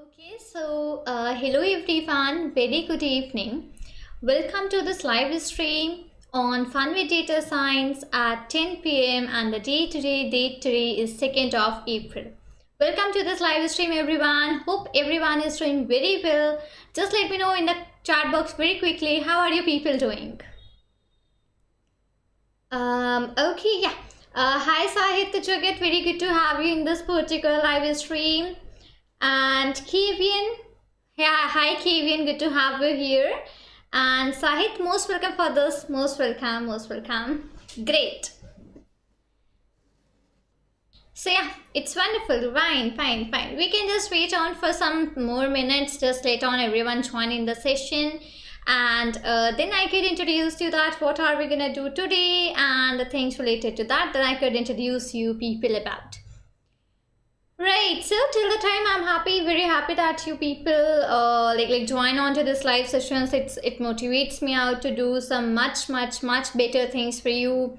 Okay, so hello everyone, very good evening. Welcome to this live stream on Fun with Data Science at 10 p.m. and the date today is 2nd of April. Welcome to this live stream everyone. Hope everyone is doing very well. Just let me know in the chat box very quickly, how are you people doing? Okay, yeah. Hi Sahit Jagat, very good to have you in this particular live stream. And Kavian, yeah, hi Kavian, good to have you here. And Sahit, most welcome for this, most welcome. Great. So yeah, it's wonderful. Fine. We can just wait on for some more minutes, just let on everyone join in the session. And then I could introduce you that what are we gonna do today and the things related to that. Then I could introduce you people about. Right, so till the time I'm very happy that you people like join on to this live sessions. It motivates me out to do some much better things for you,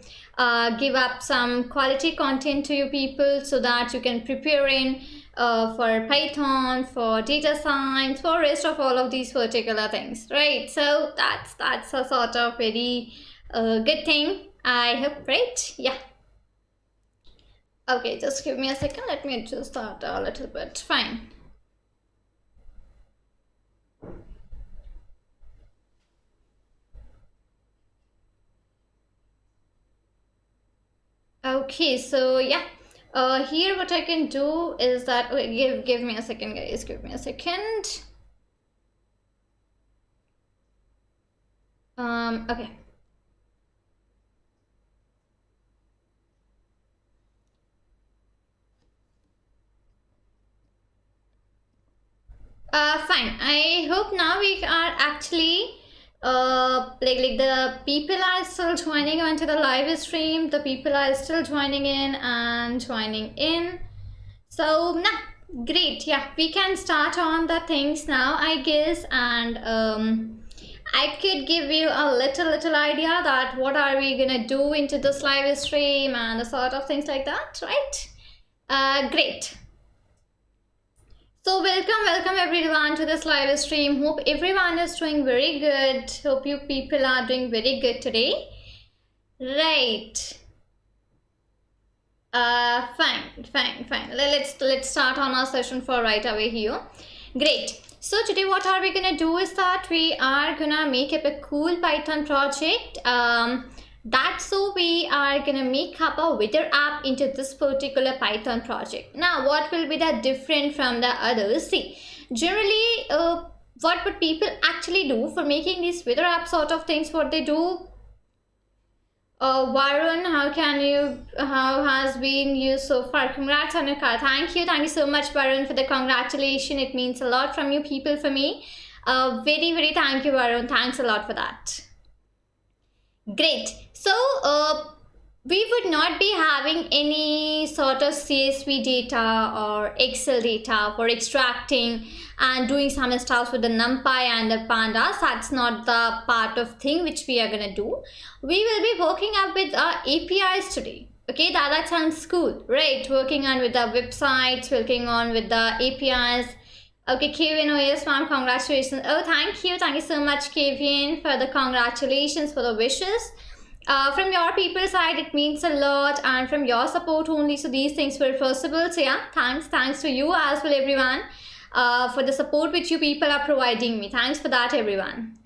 give up some quality content to you people so that you can prepare in for Python, for data science, for rest of all of these particular things, right? So that's a sort of very good thing, I hope, right? Yeah. Okay, just give me a second. Let me adjust that a little bit. Fine. Okay, so yeah. Here what I can do is that give me a second, guys. Give me a second. Okay. Fine. I hope now we are actually like the people are still joining onto the live stream. The people are still joining in. So nah, great. Yeah, we can start on the things now, I guess, and I could give you a little idea that what are we gonna do into this live stream and the sort of things like that, right? Great. So welcome everyone to this live stream. Hope everyone is doing very good. Hope you people are doing very good today. Right. Fine. Let's start on our session for right away here. Great. So today what are we gonna do is that we are gonna make up a cool Python project. So we are gonna make up a weather app into this particular Python project. Now what will be the different from the others? See, generally what would people actually do for making these weather app sort of things? What they do? Varun, how has been you so far? Congrats on your car. Thank you so much, Varun, for the congratulation. It means a lot from you people for me. Very thank you, Varun. Thanks a lot for that. Great. So we would not be having any sort of CSV data or Excel data for extracting and doing some stuff with the NumPy and the pandas. That's not the part of thing which we are gonna do. We will be working up with our APIs today. Okay, that sounds cool, right? Working on with the websites, working on with the APIs. Okay, Kevin, oh yes ma'am, congratulations. Oh, thank you so much, Kevin, for the congratulations, for the wishes. From your people's side, it means a lot, and from your support only, so these things were possible. So yeah, thanks to you as well, everyone, for the support which you people are providing me. Thanks for that, everyone.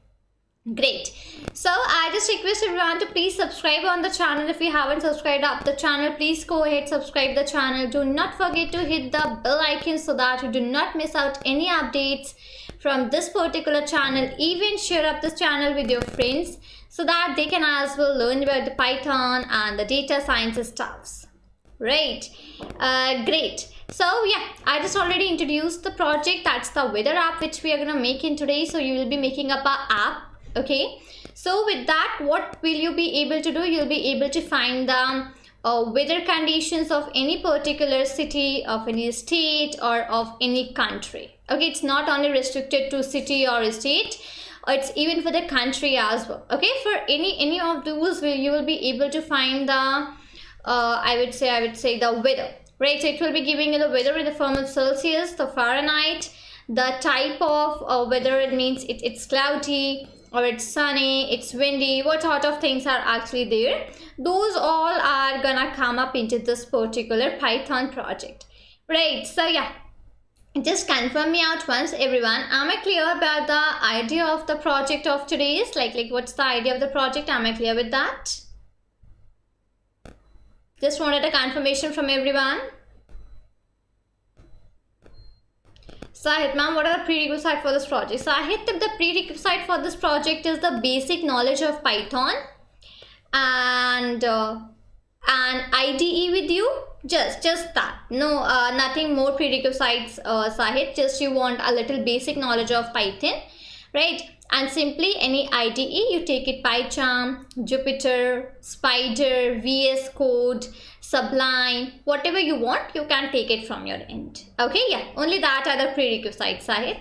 Great. So I just request everyone to please subscribe on the channel. If you haven't subscribed up the channel, please go ahead, subscribe the channel. Do not forget to hit the bell icon so that you do not miss out any updates from this particular channel. Even share up this channel with your friends so that they can as well learn about the Python and the data science stuffs. Right. Great. So yeah, I just already introduced the project. That's the weather app which we are gonna make in today. So you will be making up an app. Okay, so with that, what will you be able to do? You'll be able to find the weather conditions of any particular city, of any state, or of any country. Okay, it's not only restricted to city or state, it's even for the country as well. Okay, for any of those, you will be able to find the I would say the weather, right? So it will be giving you the weather in the form of Celsius, the Fahrenheit, the type of whether it means it's cloudy or it's sunny, it's windy, what sort of things are actually there. Those all are gonna come up into this particular Python project, right? So yeah, just confirm me out once, everyone. Am I clear about the idea of the project of today's? Like what's the idea of the project? Am I clear with that? Just wanted a confirmation from everyone. Sahit ma'am, what are the prerequisites for this project? Sahit, the prerequisite for this project is the basic knowledge of Python and IDE with you. Just that. No, nothing more prerequisites, Sahit. Just you want a little basic knowledge of Python, right? And simply any IDE, you take it PyCharm, Jupyter, Spider, VS Code, Sublime, whatever you want, you can take it from your end. Okay, yeah, only that are the prerequisites, Sahit.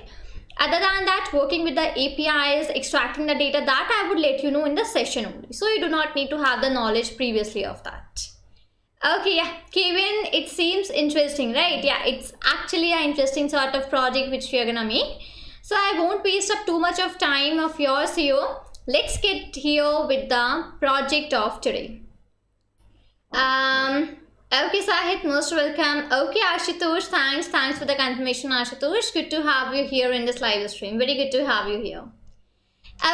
Other than that, working with the APIs, extracting the data, that I would let you know in the session only. So you do not need to have the knowledge previously of that. Okay, yeah, Kevin, it seems interesting, right? Yeah, it's actually an interesting sort of project which we are gonna make. So I won't waste up too much of time of yours here. Let's get here with the project of today. Okay, Sahit, most welcome. Okay, Ashutosh, thanks for the confirmation, Ashutosh. Good to have you here in this live stream. Very good to have you here.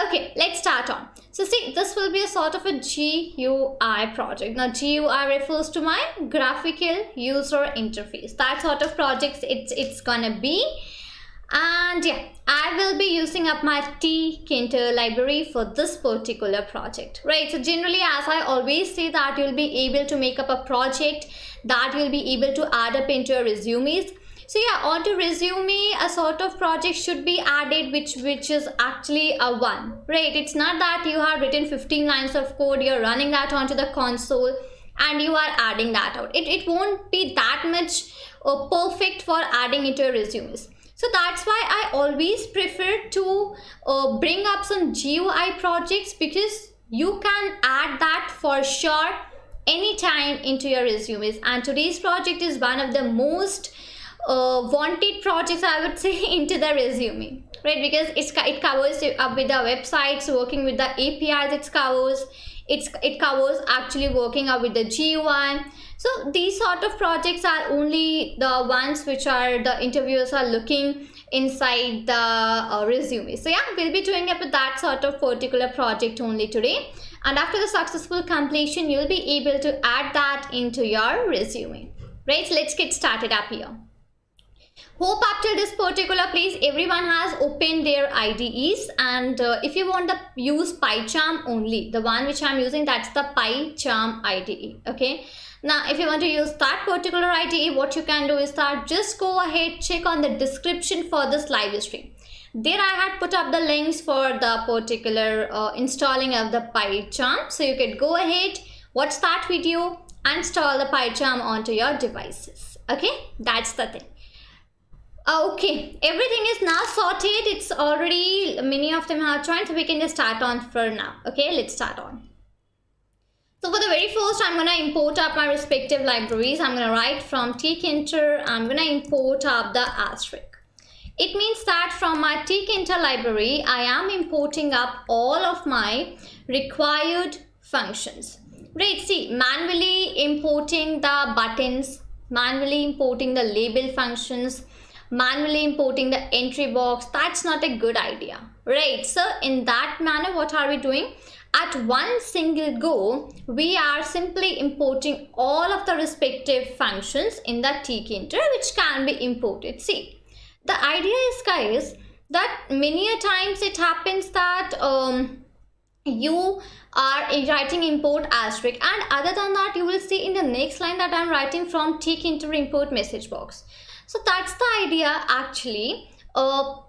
Okay, let's start on. So see, this will be a sort of a GUI project. Now GUI refers to my graphical user interface. That sort of projects it's gonna be. And yeah, I will be using up my tkinter library for this particular project, right? So generally, as I always say, that you'll be able to make up a project that you'll be able to add up into your resumes. So yeah, onto resume, a sort of project should be added which is actually a one, right? It's not that you have written 15 lines of code, you're running that onto the console and you are adding that out. It won't be that much perfect for adding into your resumes. So that's why I always prefer to bring up some GUI projects, because you can add that for sure anytime into your resumes. And today's project is one of the most wanted projects, I would say, into the resume, right? Because it covers up with the websites, working with the APIs, it covers actually working up with the GUI. So these sort of projects are only the ones which are the interviewers are looking inside the resume. So yeah, we'll be doing up with that sort of particular project only today. And after the successful completion, you'll be able to add that into your resume, right? So let's get started up here. Hope up till this particular place everyone has opened their IDEs, and if you want to use PyCharm only, the one which I'm using, that's the PyCharm IDE. Okay, now if you want to use that particular IDE, what you can do is that just go ahead, check on the description for this live stream. There I had put up the links for the particular installing of the PyCharm, so you can go ahead, watch that video, install the PyCharm onto your devices. Okay, that's the thing. Okay, everything is now sorted. It's already, many of them have joined, so we can just start on for now. Okay, let's start on. So for the very first, I'm going to import up my respective libraries. I'm going to write from tkinter. I'm going to import up the asterisk. It means that from my tkinter library, I am importing up all of my required functions. Right, see, manually importing the buttons, manually importing the label functions, manually importing the entry box, that's not a good idea, right? So in that manner, what are we doing? At one single go, we are simply importing all of the respective functions in the tkinter which can be imported. See, the idea is, guys, that many a times it happens that you are writing import asterisk, and other than that, you will see in the next line that I'm writing from tkinter import message box. So that's the idea actually.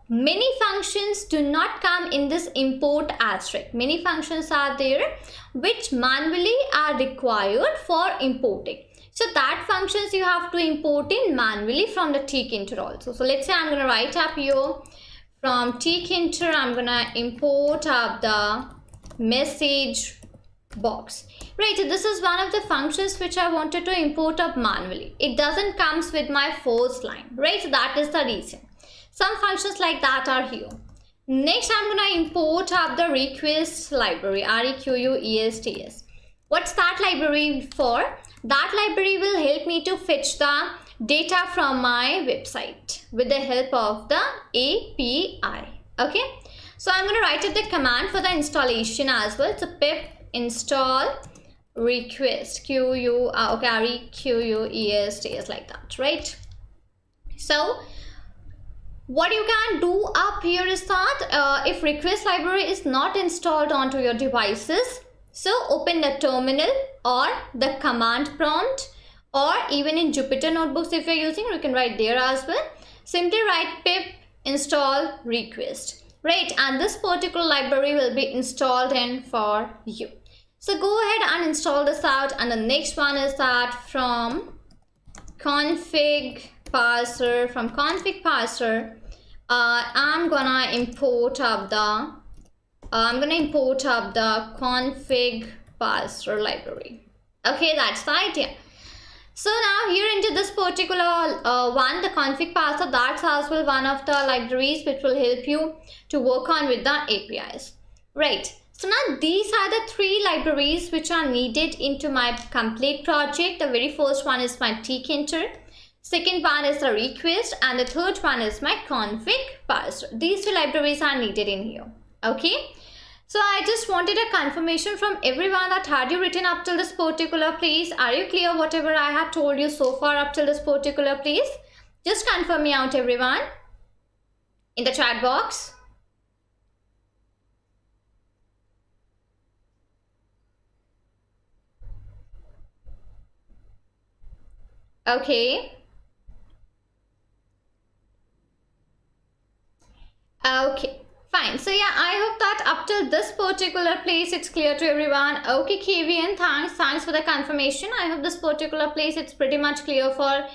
Many functions do not come in this import asterisk. Many functions are there which manually are required for importing. So that functions you have to import in manually from the tkinter also. So let's say I'm going to write up here from tkinter, I'm going to import up the message box. Right, so this is one of the functions which I wanted to import up manually. It doesn't comes with my first line, right? So that is the reason. Some functions like that are here. Next, I'm gonna import up the request library, requests. What's that library for? That library will help me to fetch the data from my website with the help of the API. Okay, so I'm gonna write up the command for the installation as well. So pip install request requests like that, right? So what you can do up here is that if request library is not installed onto your devices, so open the terminal or the command prompt, or even in Jupyter notebooks if you're using, you can write there as well. Simply write pip install request, right? And this particular library will be installed in for you. So go ahead and install this out. And the next one is that from config parser, I'm gonna import up the config parser library. Okay, that's the idea. So now here into this particular one, the config parser, that's as well one of the libraries which will help you to work on with the APIs, right? So now these are the three libraries which are needed into my complete project. The very first one is my tkinter, second one is the request, and the third one is my config parser. These two libraries are needed in here. Okay, so I just wanted a confirmation from everyone that had you written up till this particular place. Are you clear whatever I have told you so far up till this particular place? Just confirm me out, everyone, in the chat box. Okay. Okay, fine. So yeah, I hope that up till this particular place it's clear to everyone. Okay, Kevin, thanks for the confirmation. I hope this particular place it's pretty much clear for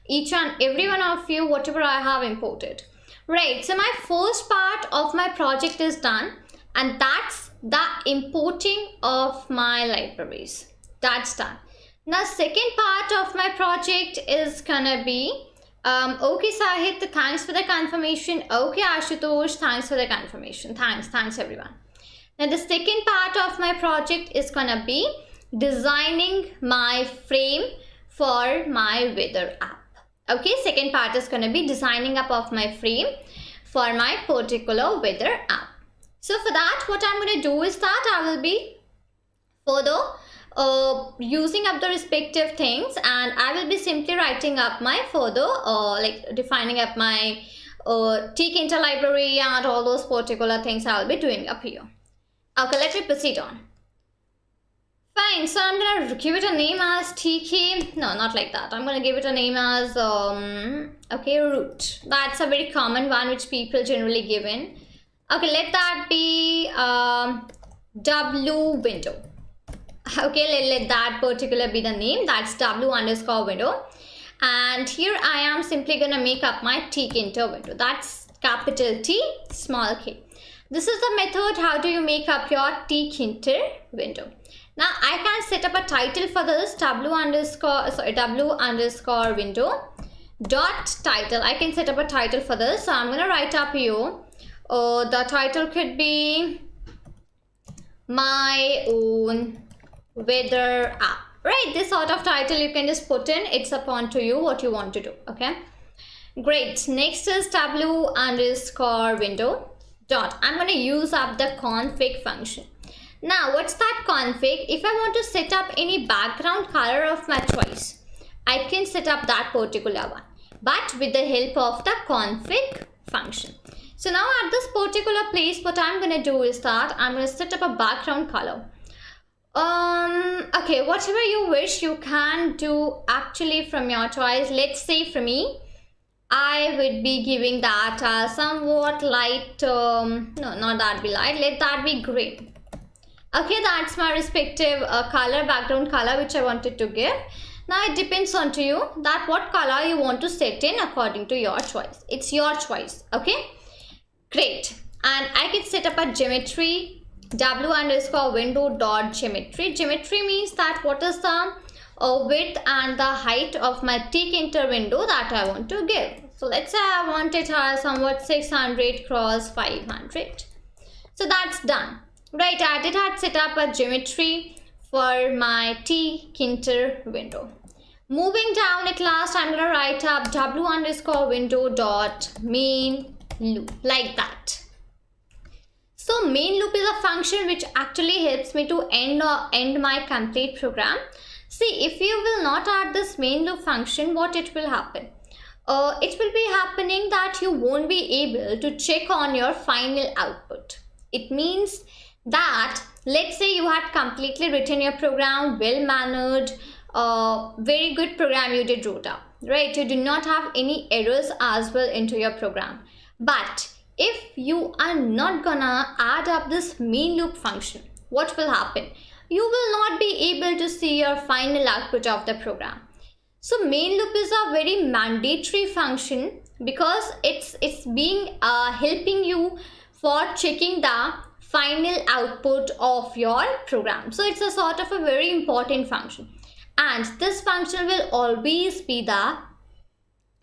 each and every one of you whatever I have imported. Right, so my first part of my project is done, and that's the importing of my libraries. That's done. Now second part of my project is gonna be okay Sahit, thanks for the confirmation. Okay Ashutosh, thanks for the confirmation. Thanks everyone. Now the second part of my project is gonna be designing my frame for my weather app. Okay, second part is gonna be designing up of my frame for my particular weather app. So for that, what I'm gonna do is that I will be further using up the respective things, and I will be simply writing up my further like defining up my tkinter library and all those particular things I will be doing up here. Okay, let me proceed on. Fine, so I'm gonna give it a name as tk, no, not like that. I'm gonna give it a name as okay, root. That's a very common one which people generally give in. Okay, let that be w window. Okay, let that particular be the name. That's w_window, and here I am simply gonna make up my tkinter window. That's capital T small k. This is the method how do you make up your tkinter window. Now I can set up a title for this w_window dot title. I can set up a title for this, so I'm gonna write up here the title could be my own weather app, right? This sort of title you can just put in. It's upon to you what you want to do. Okay, great. Next is w_window dot. I'm going to use up the config function. Now what's that config? If I want to set up any background color of my choice, I can set up that particular one, but with the help of the config function. So now at this particular place, what I'm going to do is that I'm going to set up a background color. Okay, whatever you wish you can do actually from your choice. Let's say for me, I would be giving that somewhat light, no, not that be light, let that be green. Okay, that's my respective color, background color which I wanted to give. Now it depends on to you that what color you want to set in according to your choice. It's your choice. Okay, great. And I can set up a geometry w_window dot geometry. Geometry means that what is the width and the height of my tkinter window that I want to give. So let's say I want it as somewhat 600 cross 500. So that's done, right? I had set up a geometry for my T-Kinter window. Moving down at last, I'm gonna write up w_window dot main loop like that. So main loop is a function which actually helps me to end my complete program. See, if you will not add this main loop function, what it will happen? It will be happening that you won't be able to check on your final output. It means that, let's say you had completely written your program, well mannered, very good program you did wrote up, right? You do not have any errors as well into your program. But if you are not gonna add up this main loop function, what will happen? You will not be able to see your final output of the program. So main loop is a very mandatory function because it's being helping you for checking the final output of your program. So it's a sort of a very important function, and this function will always be the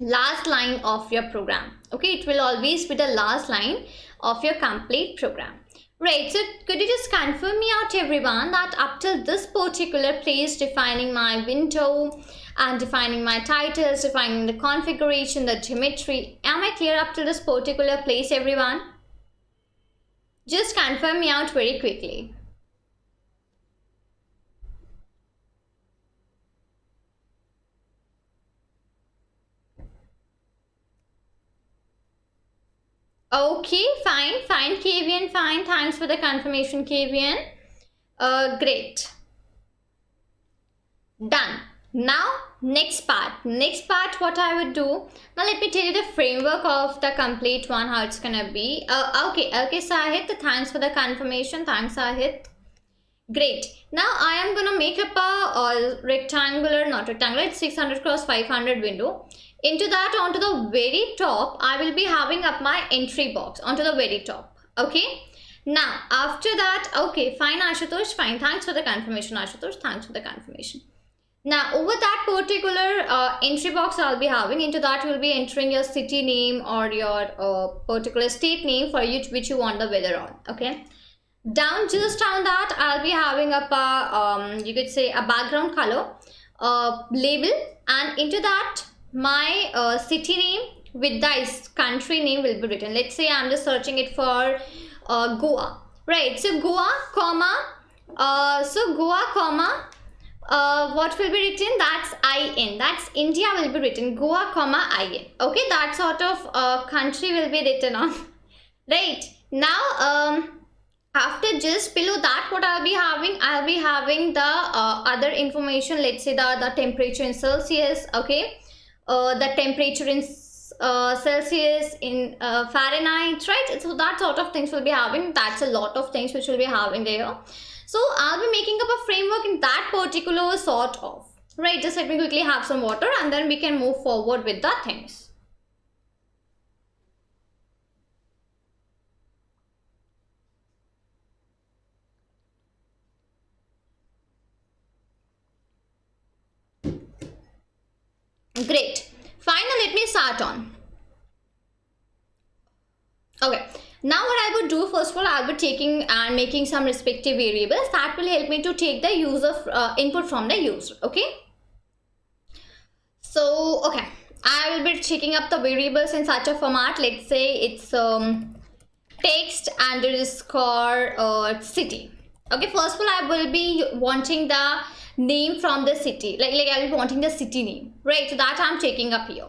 last line of your program. Okay, it will always be the last line of your complete program. Right, so could you just confirm me out, everyone, that up till this particular place, defining my window and defining my titles, defining the configuration, the geometry, am I clear up till this particular place, everyone? Just confirm me out very quickly. Okay, fine, Kavian, fine. Thanks for the confirmation, Kavian. Great. Done. Now, next part, what I would do. Now, let me tell you the framework of the complete one, how it's gonna be. Okay, Sahit, thanks for the confirmation. Thanks, Sahit. Great. Now, I am gonna make up a it's 600 cross 500 window. Into that, onto the very top, I will be having up my entry box onto the very top. Okay. Now, after that, okay, fine, Ashutosh, fine. Thanks for the confirmation, Ashutosh. Thanks for the confirmation. Now, over that particular entry box I'll be having, into that you will be entering your city name or your particular state name for which you want the weather on. Okay. Just down that, I'll be having up a, you could say, a background color label, and into that, my city name with the country name will be written. Let's say I'm just searching it for Goa, right? So Goa, comma, what will be written? That's IN. That's India will be written. Goa, comma, IN. Okay, that sort of country will be written on. Right. Now, after just below that, what I'll be having the other information. Let's say the temperature in Celsius. Okay. The temperature in Celsius, in Fahrenheit, right? So that sort of things will be having. That's a lot of things which will be having there. So I'll be making up a framework in that particular sort of, right? Just let me quickly have some water and then we can move forward with the things. Great. Finally, let me start on. Okay. Now what I would do, first of all, I'll be taking and making some respective variables that will help me to take the user input from the user. Okay. So, okay. I will be checking up the variables in such a format. Let's say it's text underscore city. Okay. First of all, I will be wanting the name from the city, like I will be wanting the city name, right? So that I'm taking up here.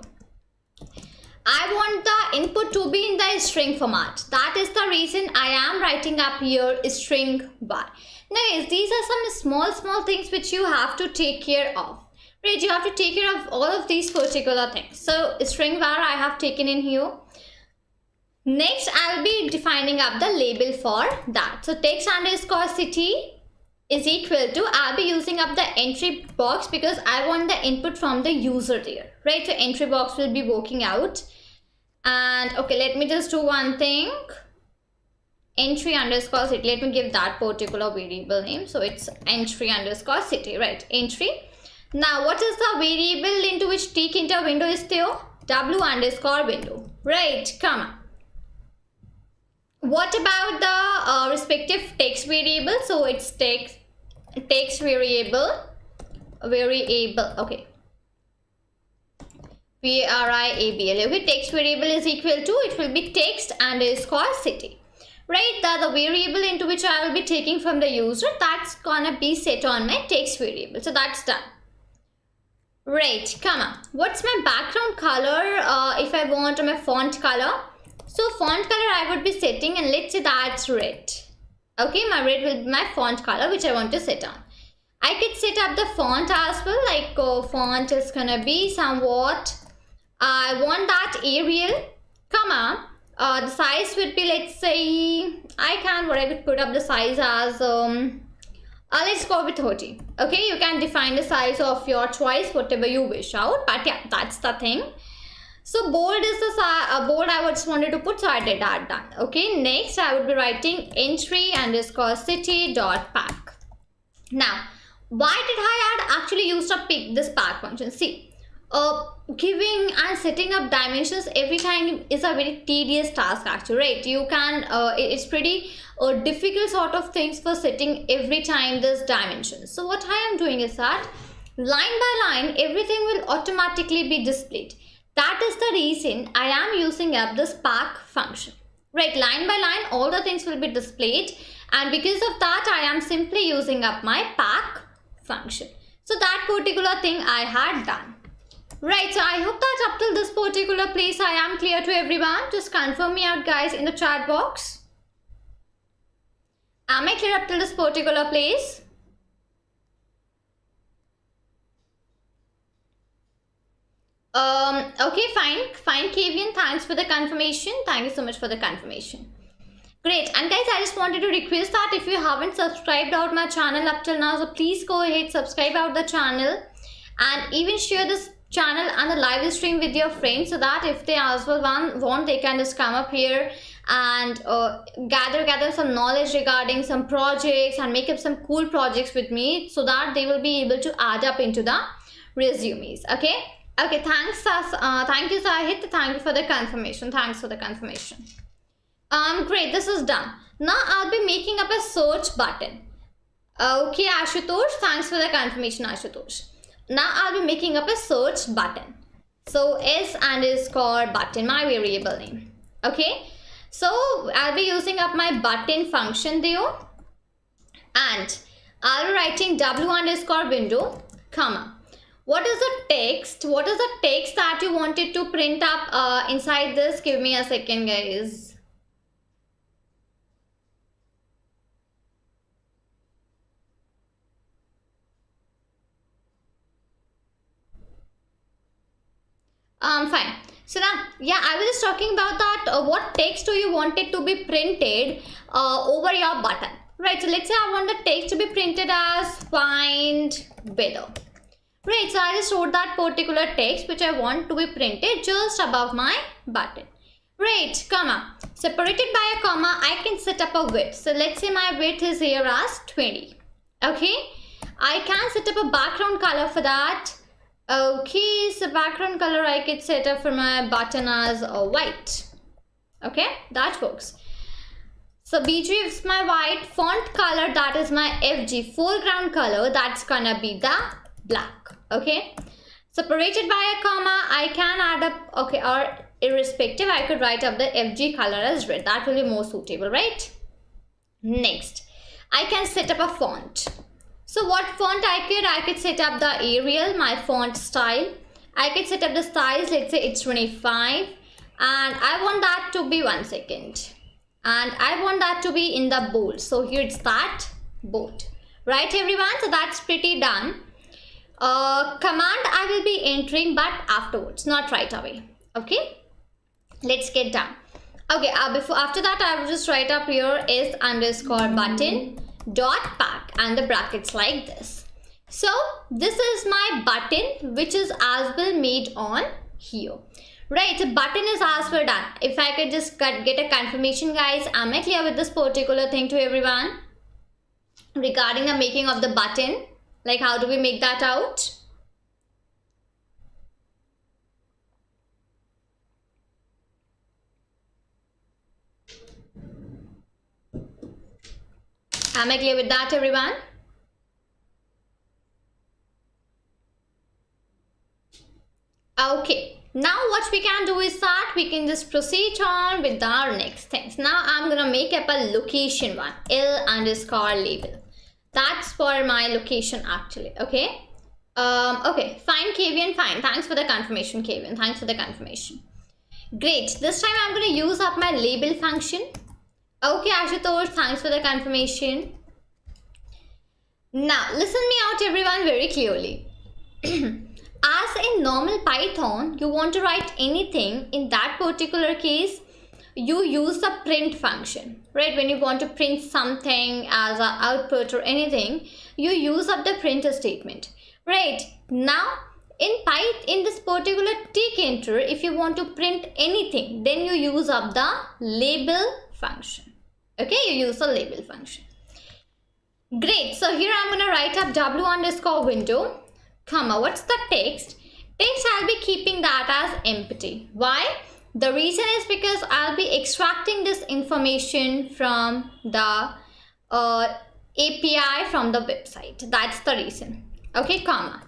I want the input to be in the string format. That is the reason I am writing up here string var. Now guys, these are some small things which you have to take care of, right? You have to take care of all of these particular things. So string var I have taken in here. Next, I'll be defining up the label for that. So text underscore city is equal to, I'll be using up the entry box because I want the input from the user there, right? So entry box will be working out. And okay, let me just do one thing. Entry underscore city, let me give that particular variable name. So it's entry underscore city, right? Entry. Now what is the variable into which T-Kinter window is there? w underscore window, right, comma. What about the respective text variable? So it's text variable, okay, variable. Okay, text variable is equal to, it will be text underscore city, right? The variable into which I will be taking from the user, that's gonna be set on my text variable. So that's done, right, comma. What's my background color? If I want my font color, so font color I would be setting, and let's say that's red. Okay, my red will be my font color which I want to set on. I could set up the font as well, like font is gonna be somewhat, I want that Arial, comma, the size would be, let's say, I could put up the size as, let's go with 30. Okay, you can define the size of your choice, whatever you wish out, but yeah, that's the thing. So bold is the bold I just wanted to put, so I did that, done. Okay, next I would be writing entry underscore city dot pack. Now, why did I actually use this pack function? See, giving and setting up dimensions every time is a very tedious task actually, right? You can, it's pretty difficult sort of things for setting every time this dimensions. So what I am doing is that line by line, everything will automatically be displayed. That is the reason I am using up this pack function, right? Line by line, all the things will be displayed, and because of that, I am simply using up my pack function. So that particular thing I had done, right? So I hope that up till this particular place I am clear to everyone. Just confirm me out, guys, in the chat box. Am I clear up till this particular place? Okay, fine, Kavian, thanks for the confirmation. Thank you so much for the confirmation. Great. And guys, I just wanted to request that if you haven't subscribed out my channel up till now, so please go ahead, subscribe out the channel, and even share this channel and the live stream with your friends, so that if they as well want, they can just come up here and gather some knowledge regarding some projects and make up some cool projects with me, so that they will be able to add up into the resumes. Okay, thanks, thank you, Sahit. Thank you for the confirmation. Thanks for the confirmation. Great, this is done. Now I'll be making up a search button. Okay, Ashutosh, thanks for the confirmation, Ashutosh. Now I'll be making up a search button. So S underscore button, my variable name. Okay, so I'll be using up my button function there, and I'll be writing w underscore window, comma. What is the text? What is the text that you wanted to print up inside this? Give me a second, guys. Fine. So now, yeah, I was just talking about that. What text do you want it to be printed over your button, right? So let's say I want the text to be printed as find weather. Right, so I just wrote that particular text which I want to be printed just above my button. Right, comma. Separated by a comma, I can set up a width. So let's say my width is here as 20. Okay, I can set up a background color for that. Okay, so background color I could set up for my button as white. Okay, that works. So BG is my white. Font color, that is my FG. Foreground color, that's gonna be the black. Okay, separated by a comma, I can add up, okay, or irrespective, I could write up the FG color as red. That will be more suitable, right? Next, I can set up a font. So what font I could set up the Arial, my font style. I could set up the size, let's say it's 25, and I want that to be, one second, and I want that to be in the bold. So here it's that bold, right, everyone? So that's pretty done. Command I will be entering, but afterwards, not right away. Okay, let's get done. Okay, after that I will just write up here S underscore button dot pack and the brackets like this. So this is my button which is as well made on here. Right, so button is as well done. If I could just get a confirmation, guys, am I clear with this particular thing to everyone regarding the making of the button? Like, how do we make that out? Am I clear with that, everyone? Okay, now what we can do is that we can just proceed on with our next things. Now I'm gonna make up a location one, L_label. That's for my location actually. Okay. Okay, fine, Kavian, fine. Thanks for the confirmation, Kavian. Thanks for the confirmation. Great. This time I'm gonna use up my label function. Okay, Ashutosh, thanks for the confirmation. Now listen me out, everyone, very clearly. As in normal Python, you want to write anything, in that particular case, you use the print function, right? When you want to print something as an output or anything, you use up the printer statement, right? Now, in this particular tkinter, if you want to print anything, then you use up the label function. Okay, you use the label function. Great. So here I'm going to write up w_window. Comma, what's the text? Text, I'll be keeping that as empty. Why? The reason is because I'll be extracting this information from the API from the website. That's the reason. Okay, comma.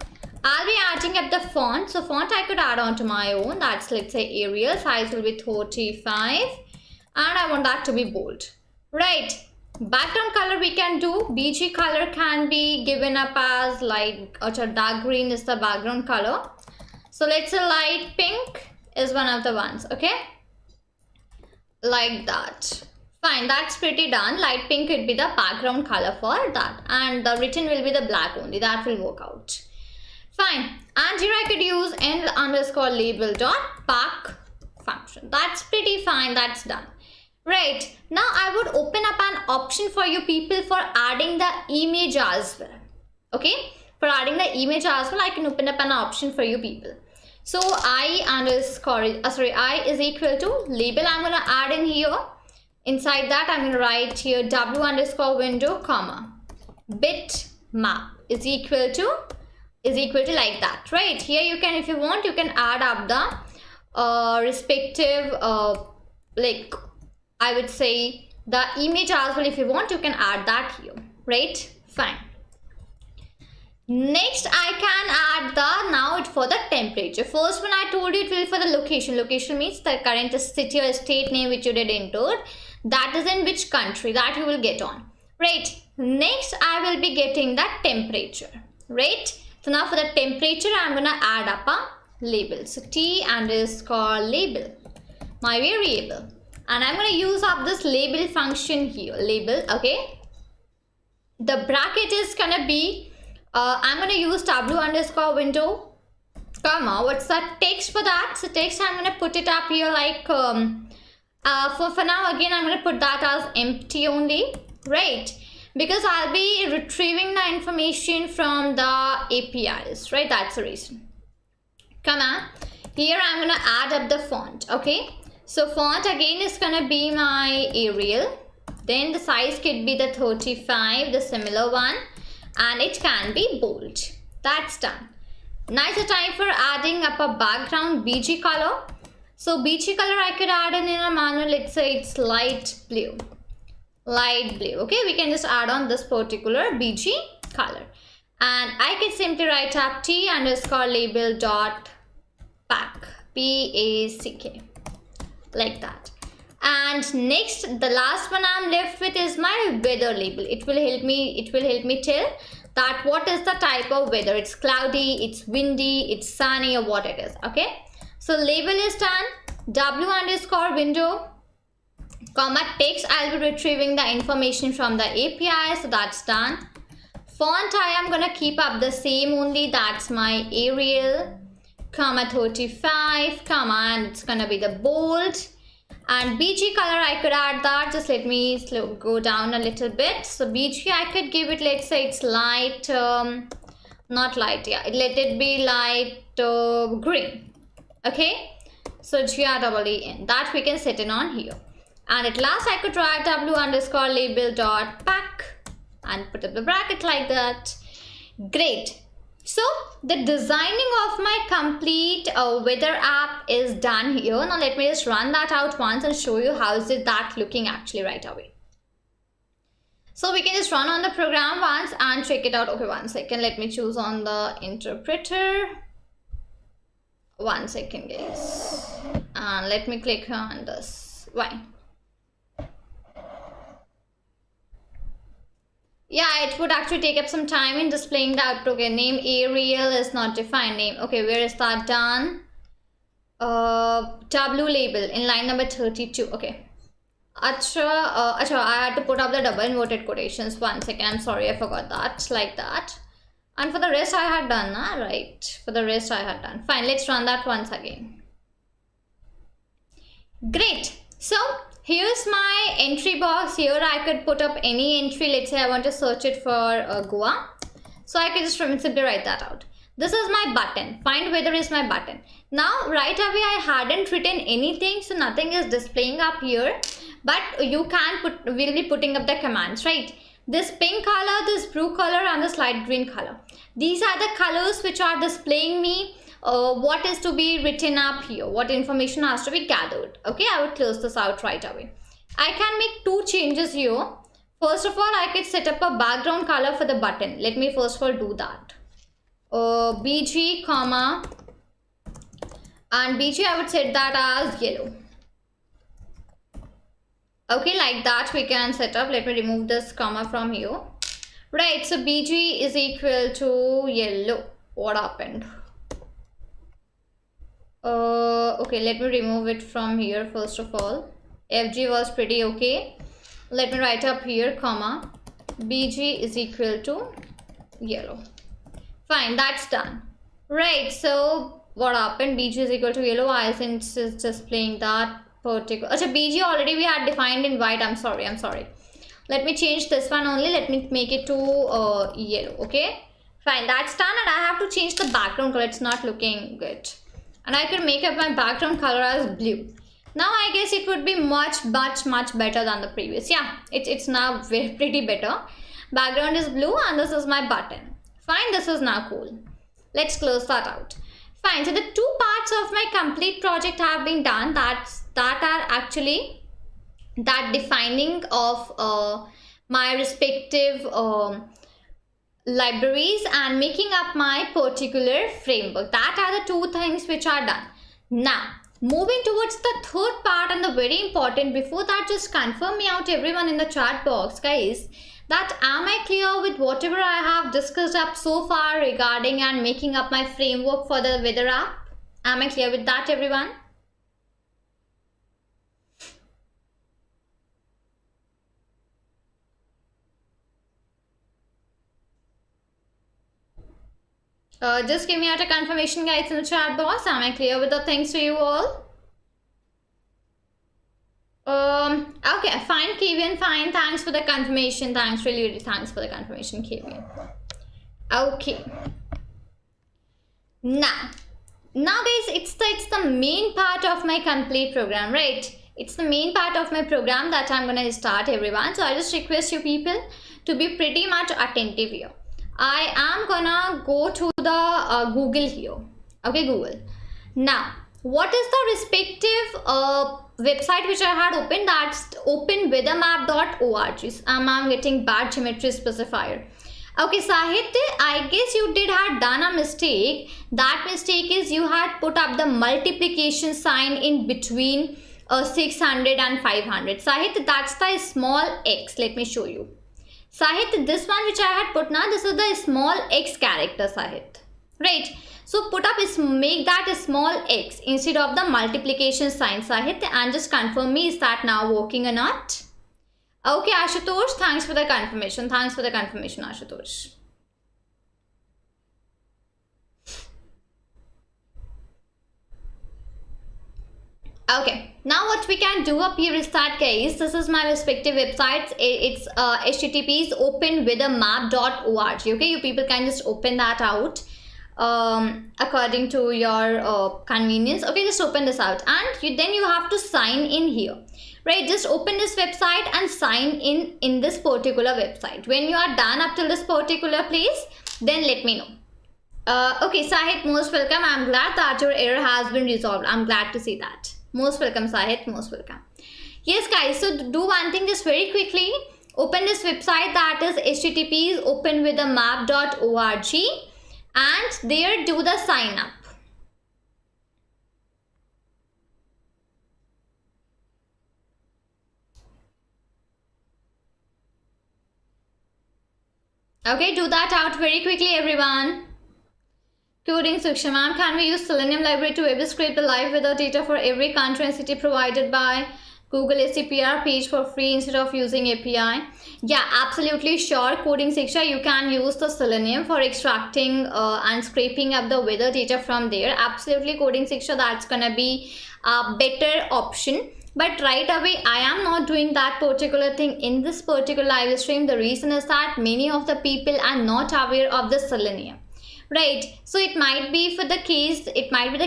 I'll be adding up the font. So font I could add on to my own. That's, let's say, Arial. Size will be 35. And I want that to be bold. Right. Background color we can do. BG color can be given up as light or dark green is the background color. So let's say light pink is one of the ones. Okay, like that. Fine, that's pretty done. Light pink would be the background color for that, and the written will be the black only. That will work out. Fine. And here I could use L_label.pack function. That's pretty fine. That's done. Right, now I would open up an option for you people for adding the image as well. Okay, for adding the image as well, I can open up an option for you people. So I is equal to label. I'm going to add in here. Inside that, I'm going to write here w_window, comma, bitmap is equal to like that. Right, here you can, if you want, you can add up the respective like, I would say the image as well. If you want, you can add that here, right? Fine. Next, I can add the, now it's for the temperature. First one I told you it will be for the location. Location means the current city or state name which you did enter. That is in which country, that you will get on, right? Next, I will be getting the temperature, right? So now for the temperature, I'm gonna add up a label. So T_label, my variable. And I'm going to use up this label function here, label. Okay, the bracket is going to be I'm going to use w_window, comma, what's that text for that? So text, I'm going to put it up here like for now. Again, I'm going to put that as empty only, right? Because I'll be retrieving the information from the APIs, right? That's the reason. Comma, here I'm going to add up the font. Okay, so font again is gonna be my Arial. Then the size could be the 35, the similar one, and it can be bold. That's done. Now it's the time for adding up a background BG color. So BG color I could add in a manner, let's say it's light blue. Light blue. Okay, we can just add on this particular BG color. And I can simply write up T_label.pack, PACK. Like that. And next, the last one I'm left with is my weather label. It will help me tell that what is the type of weather. It's cloudy, it's windy, it's sunny, or what it is. Okay, so label is done. W_window, comma, text, I'll be retrieving the information from the API, so that's done. Font, I am gonna keep up the same only, that's my Arial, comma, 35, comma, and it's gonna be the bold. And BG color, I could add that. Just let me go down a little bit. So BG, I could give it, let's say it's light, not light, yeah, let it be light green. Okay, so GREEN, that we can set it on here. And at last, I could write w_label.pack and put up the bracket like that. Great. So the designing of my complete weather app is done here. Now let me just run that out once and show you how is it that looking actually right away. So we can just run on the program once and check it out. Okay, 1 second. Let me choose on the interpreter. 1 second, guys. And let me click on this. Why? Yeah, it would actually take up some time in displaying the output. Okay, name Arial is not defined. Name. Okay, where is that done? Tableau label in line number 32. Okay. Acha, I had to put up the double inverted quotations. 1 second. I'm sorry, I forgot that. Like that. And for the rest, I had done, right? For the rest, I had done. Fine, let's run that once again. Great. So here's my entry box. Here I could put up any entry. Let's say I want to search it for Goa. So I could just simply write that out. This is my button. Find weather is my button. Now right away I hadn't written anything, so nothing is displaying up here. But you can we'll be putting up the commands, right? This pink color, this blue color, and this light green color. These are the colors which are displaying me what is to be written up here, what information has to be gathered. Okay, I would close this out right away. I can make 2 changes here. First of all, I could set up a background color for the button. Let me first of all do that. BG, comma, and BG I would set that as yellow. Okay, like that we can set up. Let me remove this comma from here. Right, so BG is equal to yellow. What happened? Okay, let me remove it from here first of all. FG was pretty okay. Let me write up here, comma, BG is equal to yellow. Fine, that's done. Right, so what happened? BG is equal to yellow. I think it's displaying that particular. Achha, BG already we had defined in white. I'm sorry. Let me change this one only. Let me make it to yellow. Okay, fine, that's done. And I have to change the background color. It's not looking good. And I could make up my background color as blue. Now I guess it would be much better than the previous. Yeah, it's now pretty better. Background is blue and this is my button. Fine, this is now cool. Let's close that out. Fine, so the 2 parts of my complete project have been done. That are actually that defining of my respective libraries and making up my particular framework. That are the 2 things which are done. Now moving towards the 3rd part, and the very important, before that, just confirm me out everyone in the chat box, guys, that am I clear with whatever I have discussed up so far regarding and making up my framework for the weather app? Am I clear with that, everyone? Just give me out a confirmation, guys, in the chat box. Am I clear with the things to you all? Okay, fine, Kevin, fine. Thanks for the confirmation. Thanks, really thanks for the confirmation, Kevin. Okay. Now guys, it's the main part of my complete program, right? It's the main part of my program that I'm gonna start, everyone. So I just request you people to be pretty much attentive here. I am gonna go to the Google here. Okay, Google. Now, what is the respective website which I had opened? That's openweathermap.org. I'm getting bad geometry specifier. Okay, Sahitya, I guess you did have done a mistake. That mistake is you had put up the multiplication sign in between 600 and 500. Sahitya, that's the small x. Let me show you. Sahit, this one which I had put now, this is the small x character, Sahit. Right? So put up make that a small x instead of the multiplication sign, Sahit, and just confirm me, is that now working or not? Okay, Ashutosh, thanks for the confirmation. Thanks for the confirmation, Ashutosh. Okay, now what we can do up here is that, guys, this is my respective websites. It's http is openweathermap.org. Okay, you people can just open that out according to your convenience. Okay, just open this out, and then you have to sign in here, right? Just open this website and sign in this particular website. When you are done up till this particular place, then let me know. Okay, Sahit, most welcome. I'm glad that your error has been resolved. I'm glad to see that. Most welcome, Sahit. Most welcome. Yes, guys. So do one thing just very quickly. Open this website, that is http openwithamap.org, and there do the sign up. Okay, do that out very quickly, everyone. Coding section, ma'am, can we use Selenium library to web scrape the live weather data for every country and city provided by Google ACPR page for free instead of using API? Yeah, absolutely sure. Coding section, you can use the Selenium for extracting and scraping up the weather data from there. Absolutely, coding section, that's gonna be a better option. But right away, I am not doing that particular thing in this particular live stream. The reason is that many of the people are not aware of the Selenium. Right, so it might be the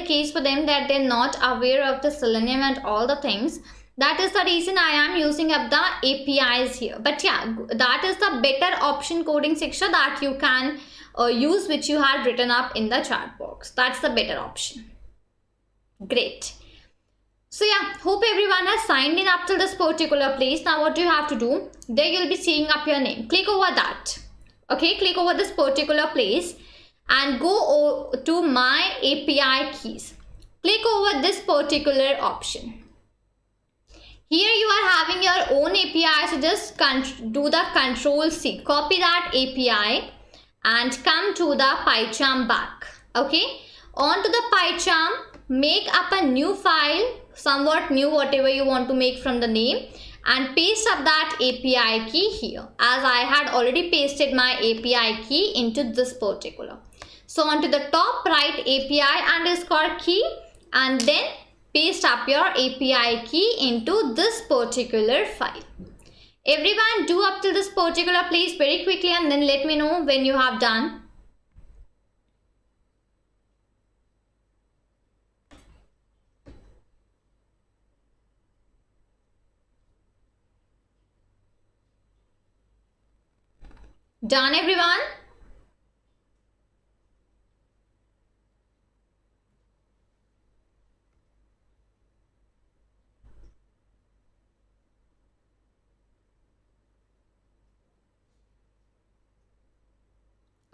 case for them that they're not aware of the Selenium and all the things. That is the reason I am using up the APIs here. But yeah, that is the better option, coding section, that you can use, which you had written up in the chat box. That's the better option. Great. So yeah, hope everyone has signed in up to this particular place. Now what do you have to do? There you'll be seeing up your name. Click over that. Okay, click over this particular place and go to my API keys. Click over this particular option. Here you are having your own API, so just do the Control-C. Copy that API and come to the PyCharm back. Okay, onto the PyCharm, make up a new file, somewhat new, whatever you want to make from the name, and paste up that API key here, as I had already pasted my API key into this particular. So onto the top, write API_key and then paste up your API key into this particular file. Everyone, do up till this particular place very quickly and then let me know when you have done. Done, everyone?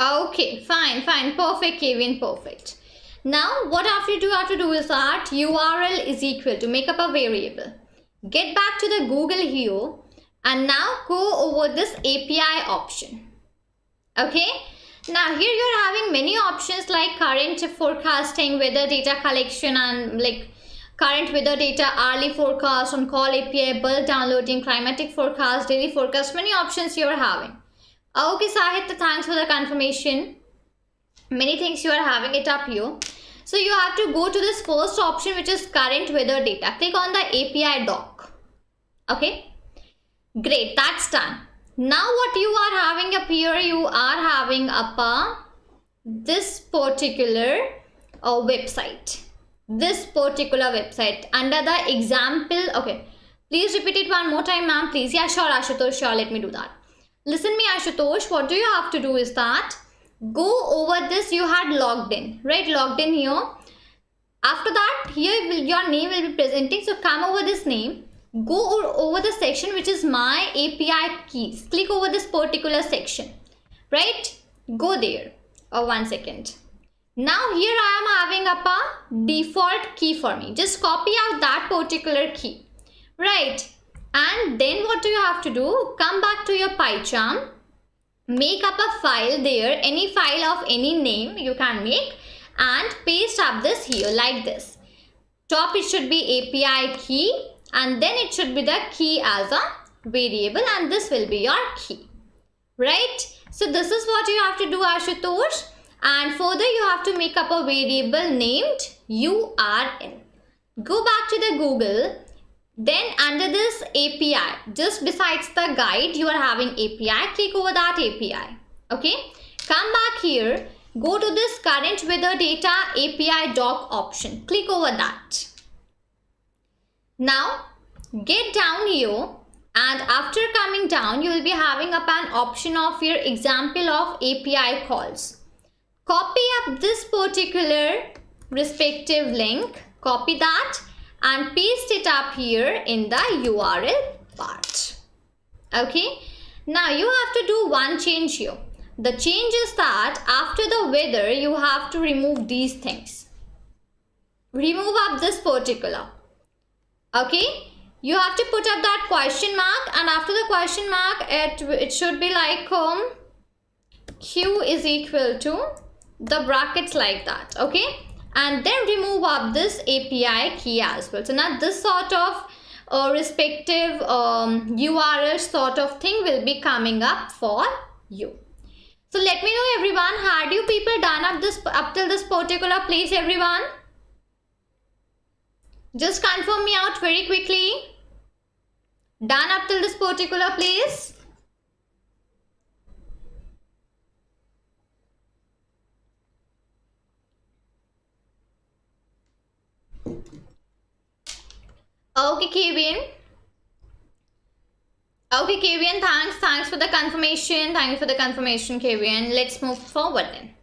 Okay, fine, perfect, Kevin, perfect. Now what you have to do is that URL is equal to, make up a variable. Get back to the Google here and now go over this API option. Okay, now here you're having many options like current forecasting, weather data collection, and like current weather data, hourly forecast, on call API, bulk downloading, climatic forecast, daily forecast, many options you're having. Okay, Sahit, thanks for the confirmation. Many things you are having it up here. So you have to go to this first option, which is current weather data. Click on the API doc. Okay, great, that's done. Now what you are having up here, you are having up this particular website. This particular website under the example. Okay, please repeat it one more time, ma'am, please. Yeah, sure, Ashutosh, sure, let me do that. Listen me, Ashutosh, what do you have to do is that go over this, you had logged in, right? Logged in here. After that, here your name will be presenting. So come over this name, go over the section which is my API keys. Click over this particular section, right? Go there. Oh, 1 second. Now here I am having up a default key for me. Just copy out that particular key, right? And then what do you have to do? Come back to your PyCharm, make up a file there, any file of any name you can make, and paste up this here like this. Top it should be API key and then it should be the key as a variable, and this will be your key, right? So this is what you have to do, Ashutosh, and further you have to make up a variable named URL. Go back to the Google. Then under this API, just besides the guide, you are having API. Click over that API. Okay. Come back here. Go to this current weather data API doc option. Click over that. Now get down here, and after coming down, you will be having up an option of your example of API calls. Copy up this particular respective link. Copy that and paste it up here in the URL part. Okay, Now you have to do one change here. The change is that after the weather, you have to remove these things. Remove up this particular. Okay. You have to put up that question mark, and after the question mark, it should be like Q is equal to the brackets like that. Okay. And then remove up this API key as well. So now this sort of respective URL sort of thing will be coming up for you. So let me know everyone, had you people done up till this particular place everyone? Just confirm me out very quickly. Done up till this particular place? Okay, Kevin. Okay, Kevin, thanks for the confirmation. Thank you for the confirmation, Kevin. Let's move forward then.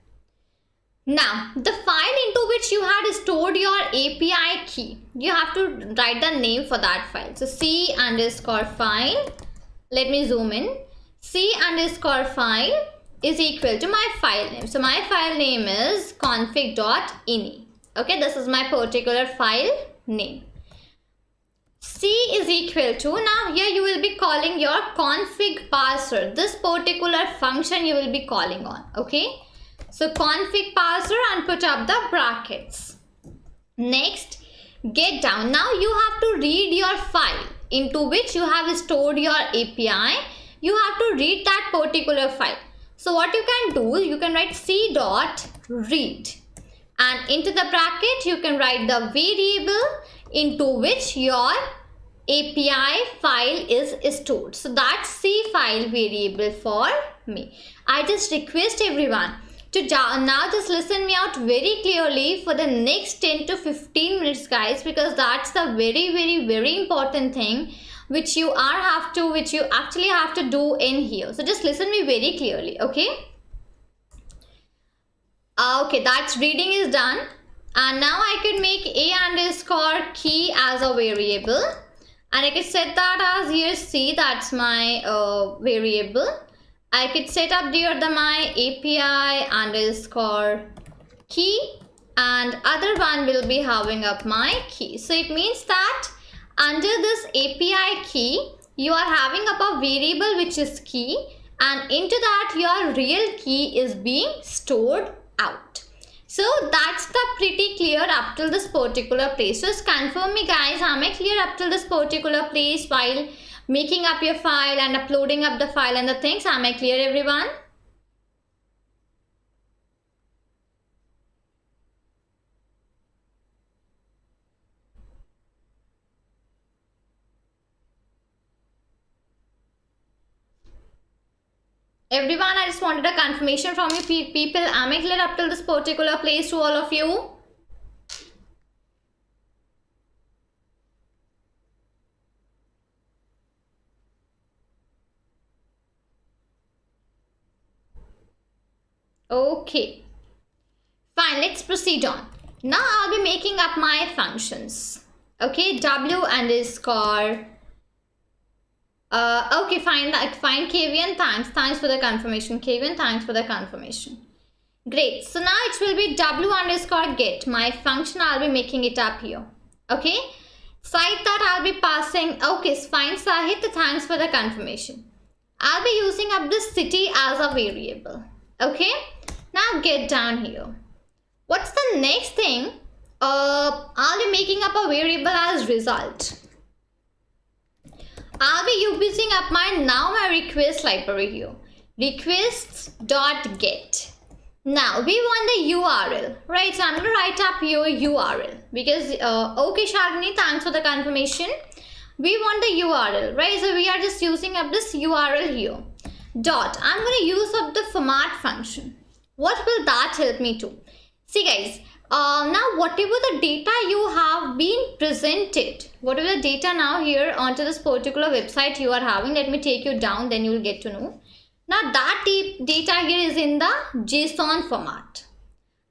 Now, the file into which you had stored your API key, you have to write the name for that file. So, C_file, let me zoom in. C_file is equal to my file name. So, my file name is config.ini. Okay, this is my particular file name. C is equal to, now here you will be calling your config parser. This particular function you will be calling on. Okay. So config parser and put up the brackets. Next, get down. Now you have to read your file into which you have stored your API. You have to read that particular file. So what you can do, you can write c.read, and into the bracket you can write the variable into which your API file is stored. So that's C file variable for me. I just request everyone to now just listen me out very clearly for the next 10 to 15 minutes guys, because that's the very important thing which you actually have to do in here. So just listen me very clearly. Okay. Okay, that's reading is done. And now I could make a_key as a variable, and I could set that as here C, that's my variable. I could set up there my API_key, and other one will be having up my key. So it means that under this API key, you are having up a variable which is key, and into that your real key is being stored out. So that's the pretty clear up till this particular place. Just confirm me guys, am I clear up till this particular place while making up your file and uploading up the file and the things? Am I clear everyone? Everyone, I just wanted a confirmation from you people. Am I clear up till this particular place to all of you? Okay. Fine, let's proceed on. Now I'll be making up my functions. Okay, w_. Okay, fine, Kevin, thanks for the confirmation, Kevin, thanks for the confirmation. Great, so now it will be w_get, my function, I'll be making it up here. Okay, site that I'll be passing, okay, fine, Sahit, thanks for the confirmation. I'll be using up this city as a variable. Okay, now get down here. What's the next thing? I'll be making up a variable as result. I'll be using up my request library here. Requests.get. Now we want the URL, right? So I'm going to write up your URL because, okay, Shalini, thanks for the confirmation. We want the URL, right? So we are just using up this URL here. Dot. I'm going to use up the format function. What will that help me to? See guys, now whatever the data you have been presented, whatever the data now here onto this particular website you are having, let me take you down, then you will get to know. Now that data here is in the JSON format.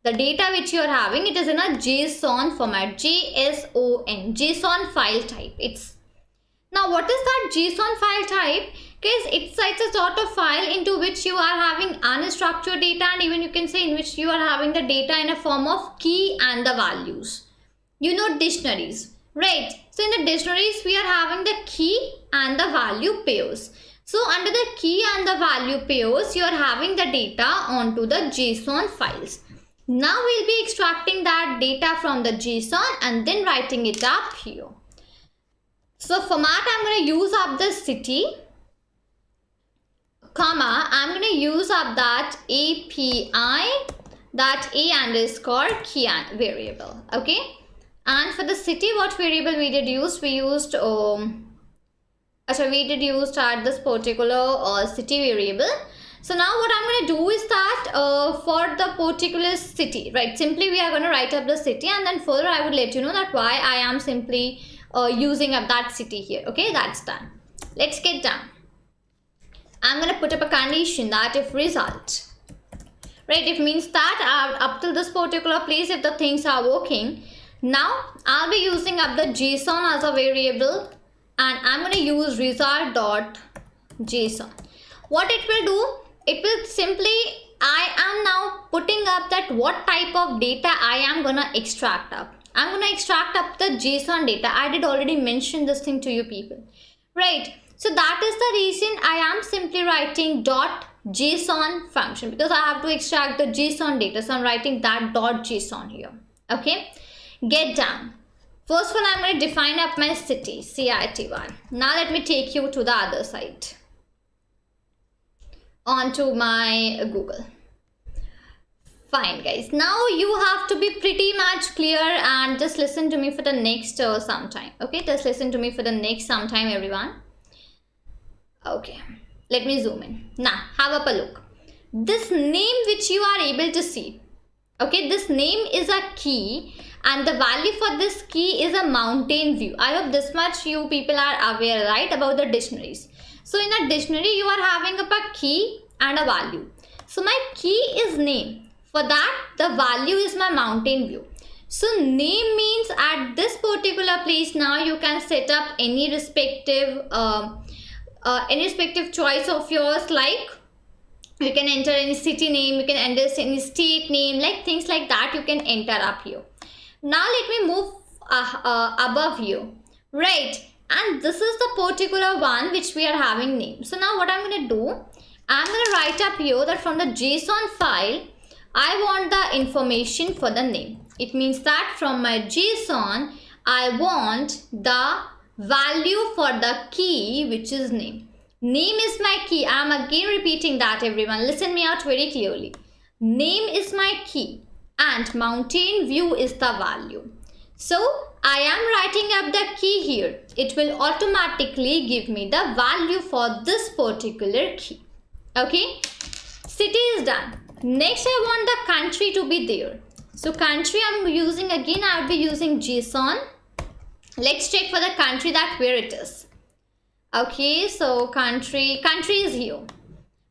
The data which you are having, it is in a JSON format, JSON, JSON file type. Now what is that JSON file type? Because it's a sort of file into which you are having unstructured data, and even you can say in which you are having the data in a form of key and the values. You know dictionaries, right? So in the dictionaries we are having the key and the value pairs. So under the key and the value pairs you are having the data onto the JSON files. Now we'll be extracting that data from the JSON and then writing it up here. So format, I'm going to use up the city, comma, I'm going to use up that API, that A underscore key variable, okay? And for the city, what variable we did use? We used at this particular city variable. So now what I'm going to do is that for the particular city, right, simply we are going to write up the city, and then further I would let you know that why I am simply using up that city here. Okay, that's done. Let's get done. I'm going to put up a condition that if result, right, it means that up till this particular place if the things are working. Now I'll be using up the JSON as a variable, and I'm going to use result.json. What it will do, it will simply, I am now putting up that what type of data I am going to extract up. I'm going to extract up the JSON data. I did already mention this thing to you people, right? So that is the reason I am simply writing .json function, because I have to extract the JSON data. So I'm writing that .json here, okay? Get down. First of all, I'm going to define up my city, CIT1. Now let me take you to the other side, onto my Google. Fine guys, now you have to be pretty much clear and just listen to me for the next some time. Okay, just listen to me for the next some time, everyone. Okay, let me zoom in. Now have up a look. This name which you are able to see, okay, this name is a key, and the value for this key is a mountain view. I hope this much you people are aware, right, about the dictionaries. So in a dictionary you are having up a key and a value. So my key is name. For that, the value is my mountain view. So name means at this particular place now you can set up any respective choice of yours, like you can enter any city name, you can enter any state name, like things like that you can enter up here. Now let me move above you, right? And this is the particular one which we are having name. So now what I'm going to do, I'm going to write up here that from the JSON file I want the information for the name. It means that from my JSON, I want the value for the key, which is name. Name is my key. I am again repeating that, everyone. Listen me out very clearly. Name is my key and mountain view is the value. So I am writing up the key here. It will automatically give me the value for this particular key. Okay. City is done. Next, I want the country to be there. So country I'm using, again I will be using JSON. Let's check for the country that where it is. Okay, so country is here.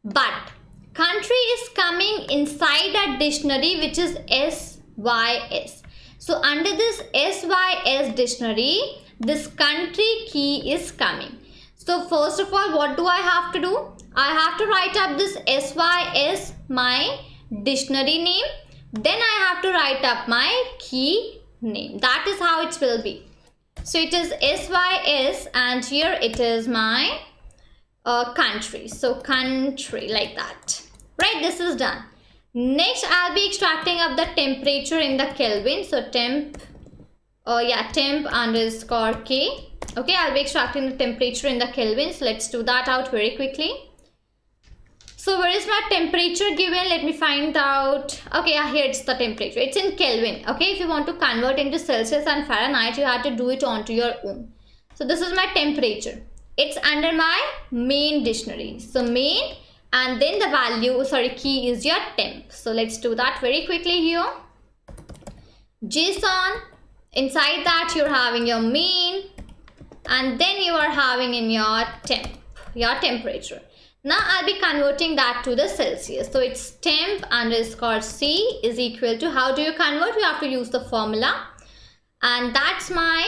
But country is coming inside a dictionary which is SYS. So under this SYS dictionary, this country key is coming. So first of all, what do I have to do? I have to write up this SYS, my dictionary name. Then I have to write up my key name. That is how it will be. So it is SYS and here it is my country. So country, like that. Right, this is done. Next, I'll be extracting up the temperature in the Kelvin. So temp underscore K. Okay, I'll be extracting the temperature in the Kelvin. So let's do that out very quickly. So where is my temperature given? Let me find out. Okay, here it's the temperature. It's in Kelvin. Okay, if you want to convert into Celsius and Fahrenheit, you have to do it onto your own. So this is my temperature. It's under my main dictionary. So main, and then the value, key is your temp. So let's do that very quickly here. JSON, inside that you're having your main, and then you are having in your temp, your temperature. Now I'll be converting that to the Celsius. So it's temp underscore C is equal to, how do you convert? You have to use the formula. And that's my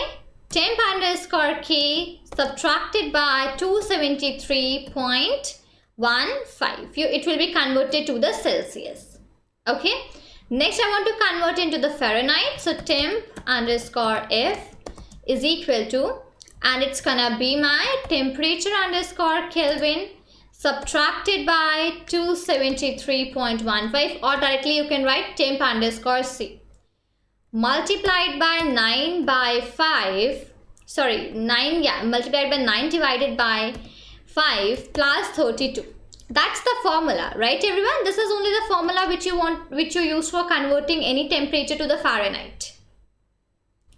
temp underscore K subtracted by 273.15. It will be converted to the Celsius. Okay. Next, I want to convert into the Fahrenheit. So temp underscore F is equal to, and it's gonna be my temperature underscore Kelvin subtracted by 273.15, or directly you can write temp underscore C multiplied by 9 by 5, multiplied by 9 divided by 5 plus 32. That's the formula, right everyone? This is only the formula which you use for converting any temperature to the Fahrenheit.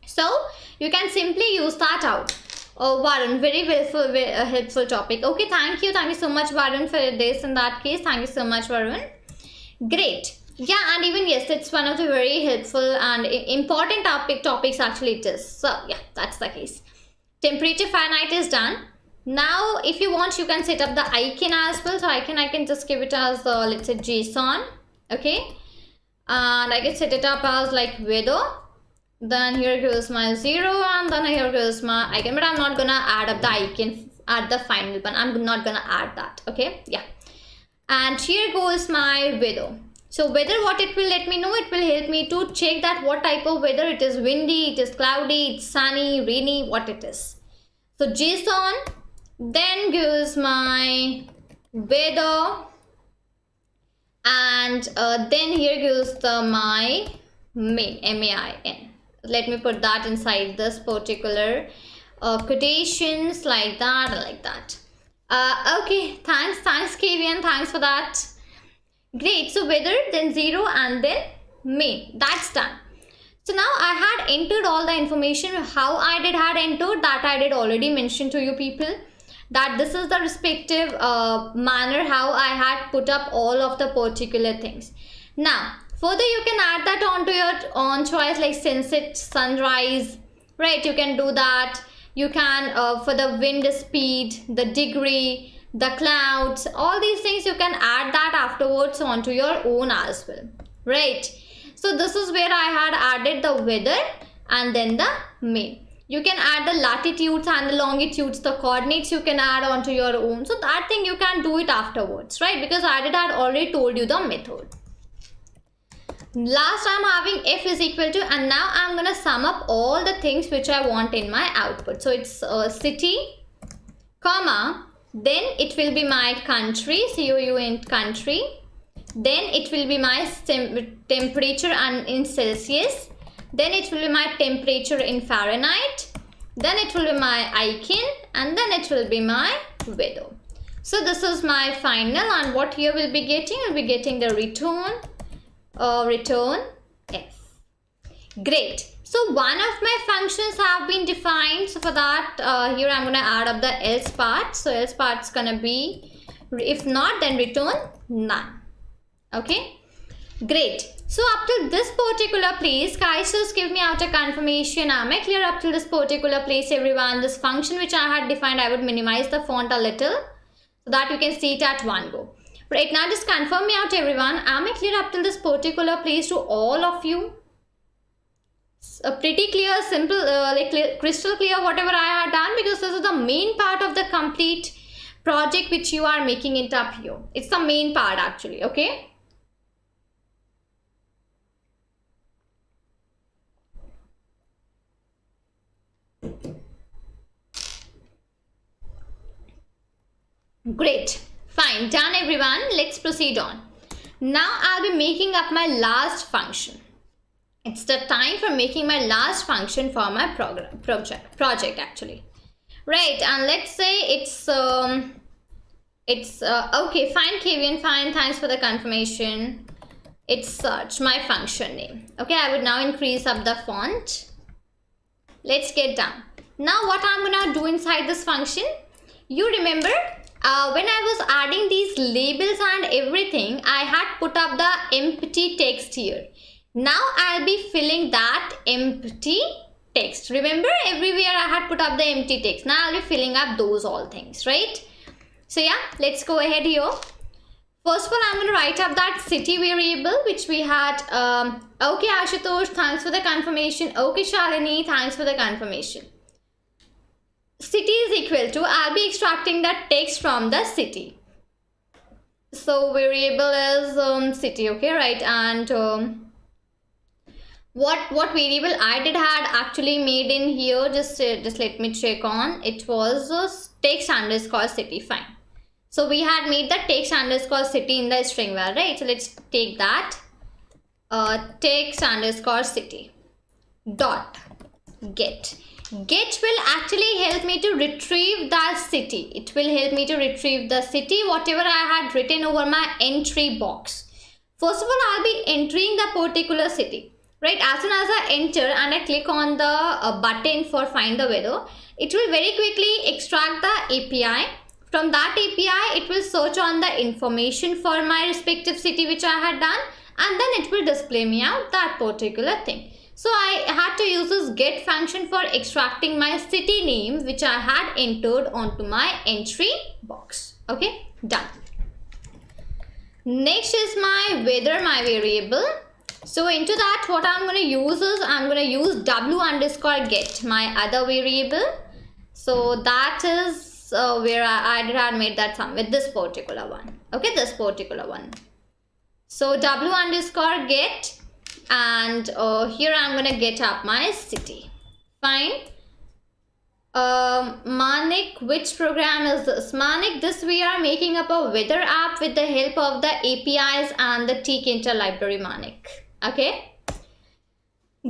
So you can simply use that out. Oh, Varun, very helpful topic. Okay, thank you so much, Varun, for this. In that case, thank you so much, Varun. Great. Yeah, and even yes, it's one of the very helpful and important topics actually it is. So yeah, that's the case. Temperature Fahrenheit is done. Now, if you want, you can set up the icon as well. So I can just give it as let's say Json. Okay, and I can set it up as like weather. Then here goes my 0, and then here goes my icon, but I'm not gonna add up the icon at the final one. I'm not gonna add that. Okay, yeah. And here goes my weather. So weather, what it will let me know, it will help me to check that what type of weather it is. Windy, it is cloudy, it's sunny, rainy, what it is. So JSON, then goes my weather, and then here goes my main, MAIN. Let me put that inside this particular quotations like that and like that. Okay, thanks Kavian, thanks for that. Great. So weather, then 0, and then main. That's done. So now I had entered all the information. How I had entered that I did already mention to you people, that this is the respective manner how I had put up all of the particular things. Now further you can add that onto your own choice, like sunset, sunrise, right? You can do that. You can for the wind speed, the degree, the clouds, all these things you can add that afterwards onto your own as well, right? So this is where I had added the weather and then the main. You can add the latitudes and the longitudes, the coordinates you can add onto your own. So that thing you can do it afterwards, right? Because I had already told you the method. Last I'm having F is equal to, and now I'm gonna sum up all the things which I want in my output. So it's city, comma, then it will be my country, COU in country, then it will be my temperature and in Celsius, then it will be my temperature in Fahrenheit, then it will be my icon, and then it will be my weather. So this is my final, and what here will be getting? Will be getting the return F. Great. So one of my functions have been defined. So for that, here I'm going to add up the else part. So else part is going to be, if not, then return none. Okay. Great. So up to this particular place, guys, just give me out a confirmation. Am I clear up to this particular place, everyone? This function which I had defined, I would minimize the font a little so that you can see it at one go. Right now, just confirm me out, everyone. Am I clear up till this particular place to all of you? Pretty clear, simple, crystal clear whatever I had done, because this is the main part of the complete project which you are making it up here. It's the main part actually, okay? Great. Fine. Done, everyone. Let's proceed on. Now I'll be making up my last function. It's the time for making my last function for my project actually. Right. And let's say it's okay. Fine, Kevin. Fine. Thanks for the confirmation. It's search my function name. Okay. I would now increase up the font. Let's get done. Now what I'm gonna do inside this function, you remember when I was adding these labels and everything, I had put up the empty text here. Now I'll be filling that empty text. Remember, everywhere I had put up the empty text. Now I'll be filling up those all things, right? So yeah, let's go ahead here. First of all, I'm going to write up that city variable which we had. Okay, Ashutosh, thanks for the confirmation. Okay, Shalini, thanks for the confirmation. city is equal to, I'll be extracting the text from the city. So variable is city, okay, right? And what variable I did had actually made in here, just let me check on. It was text underscore city. Fine. So we had made the text underscore city in the string var, right? So let's take that. Text underscore city dot get. Get will actually help me to retrieve the city. It will help me to retrieve the city, whatever I had written over my entry box. First of all, I'll be entering the particular city, right? As soon as I enter and I click on the button for find the weather, it will very quickly extract the API. From that API, it will search on the information for my respective city which I had done, and then it will display me out that particular thing. So I had to use this get function for extracting my city name which I had entered onto my entry box. Okay, done. Next is my weather, my variable. So into that, what I'm going to use is I'm going to use w underscore get, my other variable. So that is where I had made that sum with this particular one. Okay, this particular one. So w underscore get, and here I'm gonna get up my city. Fine. Manik, which program is this? Manik, this we are making up a weather app with the help of the APIs and the tkinter library, Manik. Okay,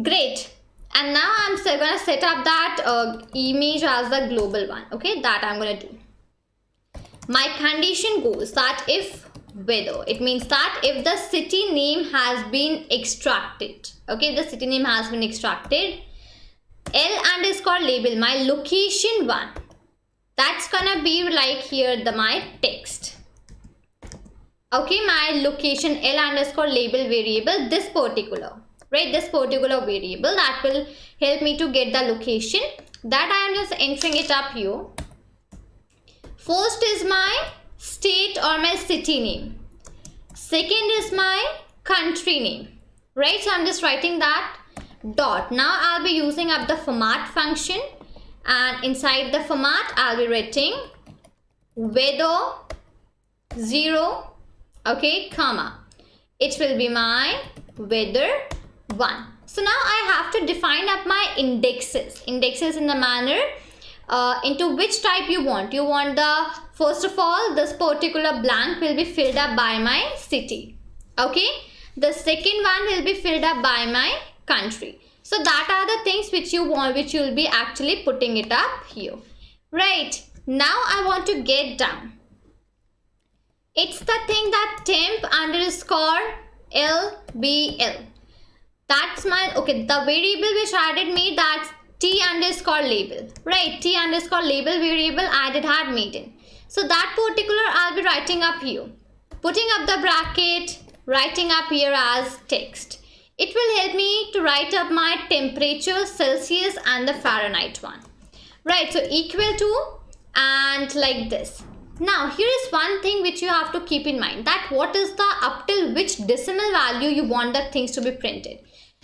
great. And now I'm gonna set up that image as the global one. Okay, that I'm gonna do. My condition goes that if weather, it means that if the city name has been extracted, okay, the city name has been extracted, L underscore label, my location one, that's gonna be like here my text. Okay, my location L underscore label variable, this particular, right, this particular variable that will help me to get the location, that I am just entering it up here. First is my state or my city name. Second is my country name, right? So I'm just writing that dot. Now I'll be using up the format function, and inside the format I'll be writing weather 0, okay, comma. It will be my weather 1. So now I have to define up my indexes in the manner into which type you want. You want the, first of all, this particular blank will be filled up by my city. Okay. The second one will be filled up by my country. So that are the things which you want, which you will be actually putting it up here. Right. Now I want to get down. It's the thing that temp underscore LBL. That's my, okay, the variable which I did made, that's T underscore label, right? T underscore label variable I did had made in. So that particular I'll be writing up here, putting up the bracket, writing up here as text. It will help me to write up my temperature, Celsius and the Fahrenheit one, right? So equal to, and like this. Now here is one thing which you have to keep in mind, that what is the up till which decimal value you want the things to be printed.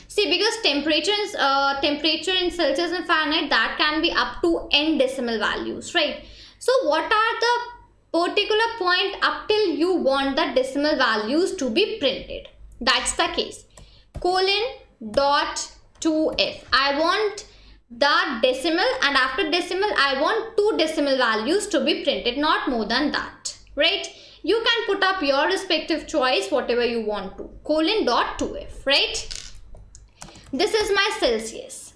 See, because temperature in Celsius and Fahrenheit, that can be up to n decimal values, right? So what are the particular point up till you want the decimal values to be printed? That's the case. Colon dot 2f. I want the decimal, and after decimal I want 2 decimal values to be printed, not more than that, right? You can put up your respective choice, whatever you want to. Colon dot 2f, right? This is my Celsius.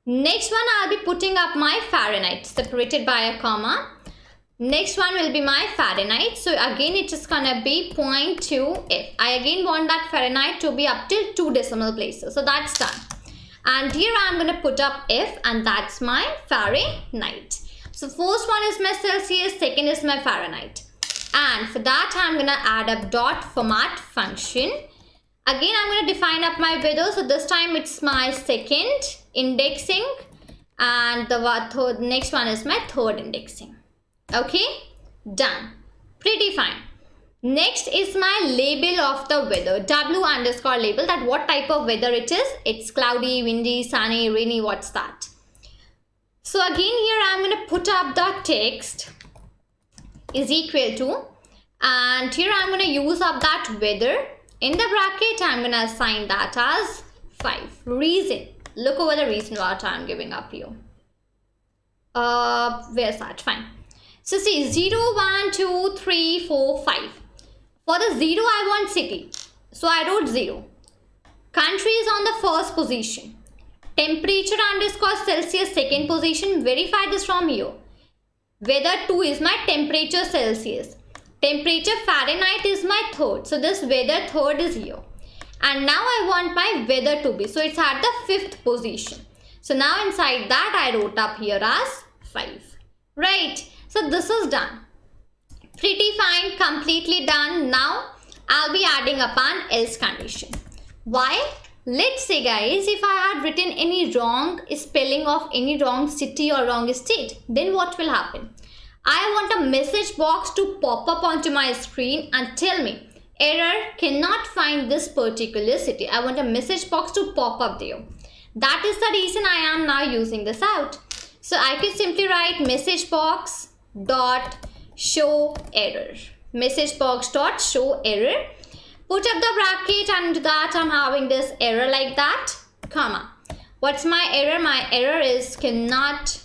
Next one I'll be putting up my Fahrenheit, separated by a comma. Next one will be my Fahrenheit. So again it is gonna be 0.2f. I again want that Fahrenheit to be up till 2 decimal places. So that's done. And here I'm gonna put up f, and that's my Fahrenheit. So first one is my Celsius, second is my Fahrenheit. And for that I'm gonna add up dot format function. Again, I'm going to define up my weather. So this time it's my second indexing, and the next one is my third indexing. Okay, done. Pretty fine. Next is my label of the weather, w underscore label, that what type of weather it is. It's cloudy, windy, sunny, rainy, what's that? So again here I'm going to put up the text is equal to, and here I'm going to use up that weather. In the bracket I'm going to assign that as 5. Reason. Look over the reason what I'm giving up here. Where's that? Fine. So see, 0, 1, 2, 3, 4, 5. For the 0 I want city. So I wrote 0. Country is on the first position. Temperature underscore Celsius second position. Verify this from here. Weather 2 is my temperature Celsius. Temperature Fahrenheit is my third. So this weather third is here. And now I want my weather to be. So it's at the 5th position. So now inside that I wrote up here as 5. Right. So this is done. Pretty fine. Completely done. Now I'll be adding up an else condition. Why? Let's say guys, if I had written any wrong spelling of any wrong city or wrong state, then what will happen? I want a message box to pop up onto my screen and tell me, error, cannot find this particular city. I want a message box to pop up there. That is the reason I am now using this out. So I could simply write message box dot show error. Message box dot show error. Put up the bracket, and into that I'm having this error like that, comma. What's my error? My error is cannot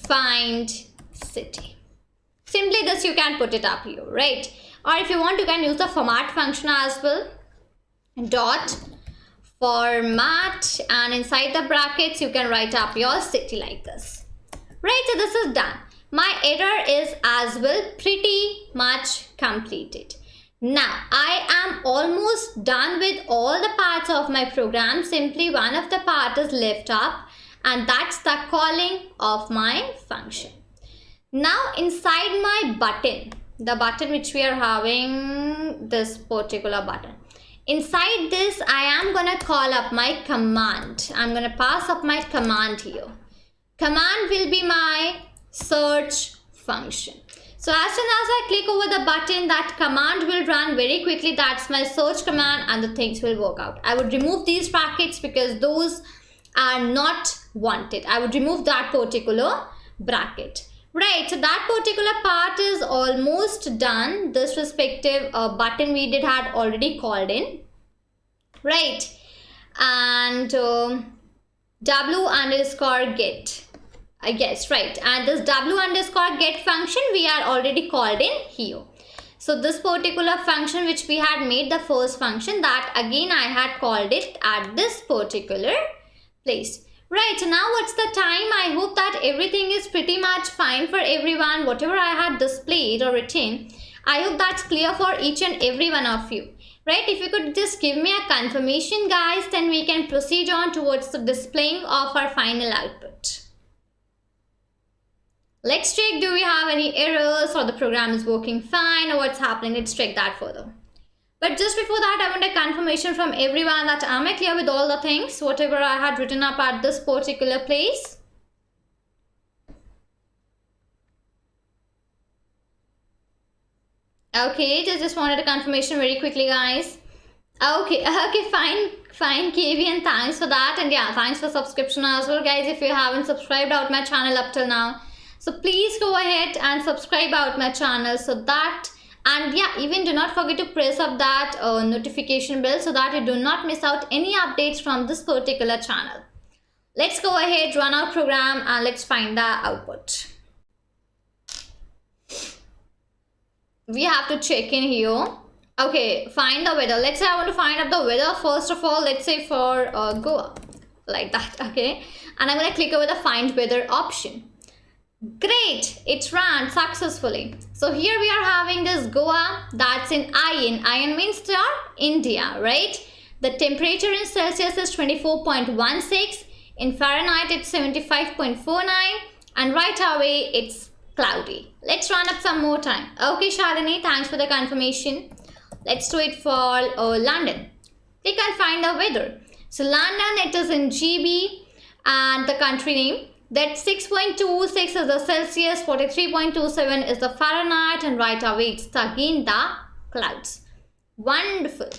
find city. Simply this you can put it up here, right? Or if you want, you can use the format function as well. Dot format, and inside the brackets you can write up your city like this. Right, so this is done. My error is as well pretty much completed. Now, I am almost done with all the parts of my program. Simply one of the part is left up, and that's the calling of my function. Now, inside my button, the button which we are having, this particular button. Inside this, I am going to call up my command. I'm going to pass up my command here. Command will be my search function. So as soon as I click over the button, that command will run very quickly. That's my search command, and the things will work out. I would remove these brackets because those are not wanted. I would remove that particular bracket. Right, so that particular part is almost done. This respective button we had already called in. Right, and w underscore get. I guess, right, and this w underscore get function we are already called in here. So this particular function which we had made the first function, that again I had called it at this particular place. Right, so now what's the time? I hope that everything is pretty much fine for everyone. Whatever I had displayed or written, I hope that's clear for each and every one of you. Right, if you could just give me a confirmation guys, then we can proceed on towards the displaying of our final output. Let's check, do we have any errors, or the program is working fine, or what's happening? Let's check that further. But just before that, I want a confirmation from everyone that am I clear with all the things, whatever I had written up at this particular place. Okay, just wanted a confirmation very quickly guys. Okay, fine KB, and thanks for that, and yeah, thanks for subscription as well guys. If you haven't subscribed out my channel up till now, so please go ahead and subscribe out my channel, so that, and yeah, even do not forget to press up that notification bell so that you do not miss out any updates from this particular channel. Let's go ahead, run our program, and let's find the output. We have to check in here. Okay, find the weather. Let's say I want to find out the weather first of all. Let's say for Goa, like that. Okay, and I'm going to click over the find weather option. Great, it's run successfully. So here we are having this Goa, that's in IN. IN means to India, right? The temperature in Celsius is 24.16. In Fahrenheit, it's 75.49. And right away, it's cloudy. Let's run up some more time. Okay, Shalini, thanks for the confirmation. Let's do it for London. Click and find the weather. So London, it is in GB, and the country name. That 6.26 is the Celsius, 43.27 is the Fahrenheit, and right away it's again the clouds. Wonderful.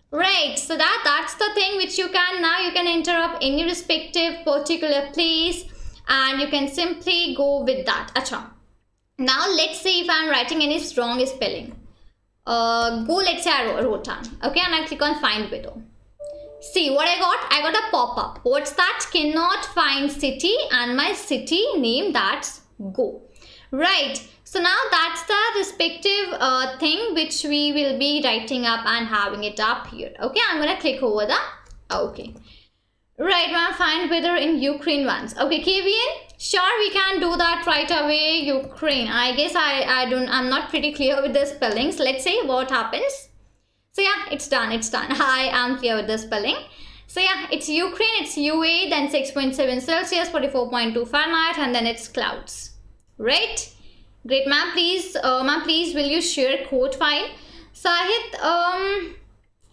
Right, so that's the thing which you can enter up any respective particular place, and you can simply go with that. Acha. Now let's see if I'm writing any wrong spelling. Let's say I wrote down. Okay, and I click on find below. See what I got? I got a pop-up. What's that? Cannot find city, and my city name, that's Go. Right. So now that's the respective thing which we will be writing up and having it up here. Okay, I'm gonna click over the okay. Right, now find weather in Ukraine once. Okay, Kevin, sure we can do that right away. Ukraine. I guess I'm not pretty clear with the spellings. Let's see what happens. So yeah, it's done. I am clear with the spelling. So yeah, it's Ukraine, it's UA, then 6.7 Celsius, 44.2 Fahrenheit, and then it's clouds. Right? Great, ma'am. Please, will you share code file? Sahit,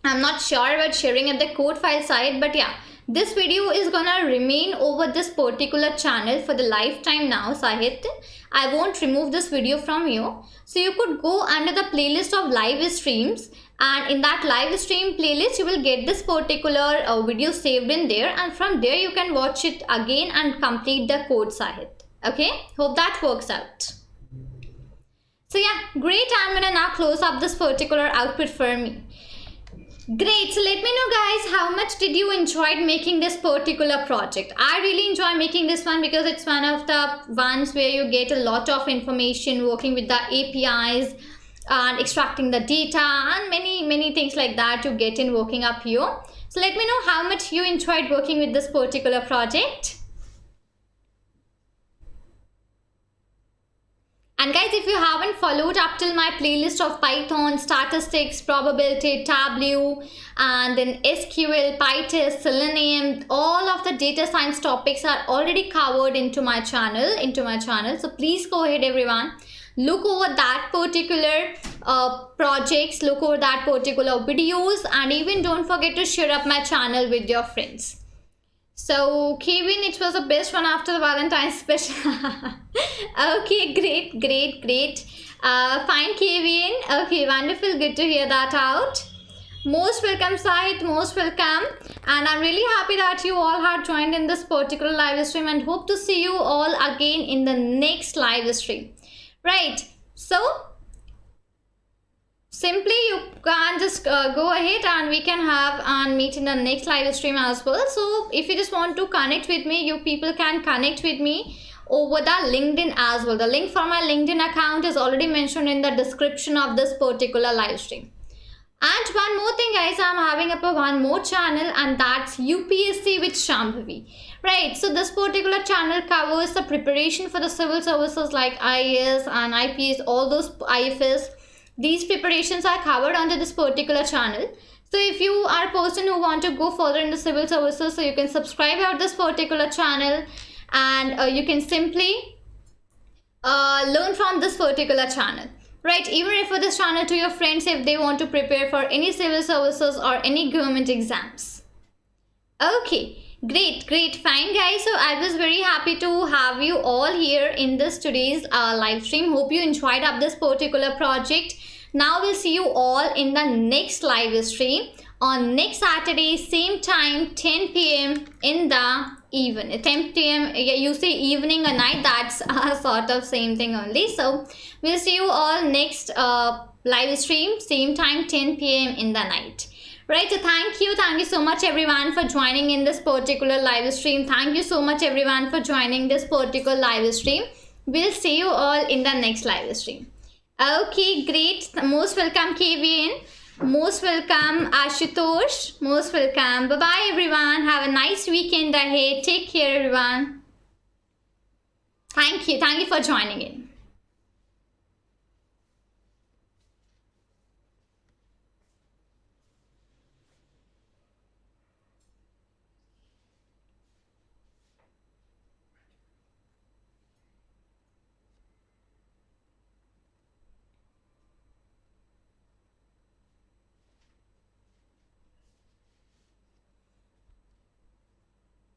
I'm not sure about sharing at the code file side, but yeah, this video is gonna remain over this particular channel for the lifetime now, Sahit. I won't remove this video from you. So you could go under the playlist of live streams, and in that live stream playlist you will get this particular video saved in there, and from there you can watch it again and complete the code, Sahit. Okay, hope that works out. So yeah, great. I'm gonna now close up this particular output for me. Great. So let me know, guys, how much did you enjoy making this particular project? I really enjoy making this one because it's one of the ones where you get a lot of information working with the APIs and extracting the data and many things like that you get in working up here. So let me know how much you enjoyed working with this particular project. And guys, if you haven't followed up till my playlist of Python, statistics, probability, Tableau, and then SQL, PyTest, Selenium, all of the data science topics are already covered into my channel. So please go ahead, everyone. Look over that particular projects, look over that particular videos, and even don't forget to share up my channel with your friends. So Kevin, it was the best one after the Valentine's special. Okay, great. Fine, Kevin. Okay, wonderful. Good to hear that out. Most welcome, Sahit. Most welcome. And I'm really happy that you all have joined in this particular live stream, and hope to see you all again in the next live stream. Right. So simply you can just go ahead and we can have and meet in the next live stream as well. So if you just want to connect with me, you people can connect with me over the LinkedIn as well. The link for my LinkedIn account is already mentioned in the description of this particular live stream. And one more thing, guys, I'm having up one more channel, and that's UPSC with Shambhavi. Right, so this particular channel covers the preparation for the civil services like IAS and IPS, all those IFS. These preparations are covered under this particular channel. So if you are a person who want to go further in the civil services, so you can subscribe out this particular channel, and you can simply learn from this particular channel. Right, even refer this channel to your friends if they want to prepare for any civil services or any government exams. Okay, great, fine, guys. So I was very happy to have you all here in this today's live stream. Hope you enjoyed up this particular project. Now we'll see you all in the next live stream on next Saturday, same time, 10 p.m. in the evening. 10 p.m. you say evening or night, that's sort of same thing only. So we'll see you all next live stream, same time, 10 p.m. in the night. Right, so thank you so much everyone for joining in this particular live stream. Thank you so much everyone for joining this particular live stream. We'll see you all in the next live stream. Okay, great. Most welcome, Kevin. Most welcome, Ashutosh. Most welcome. Bye-bye, everyone. Have a nice weekend ahead. Take care, everyone. Thank you for joining in.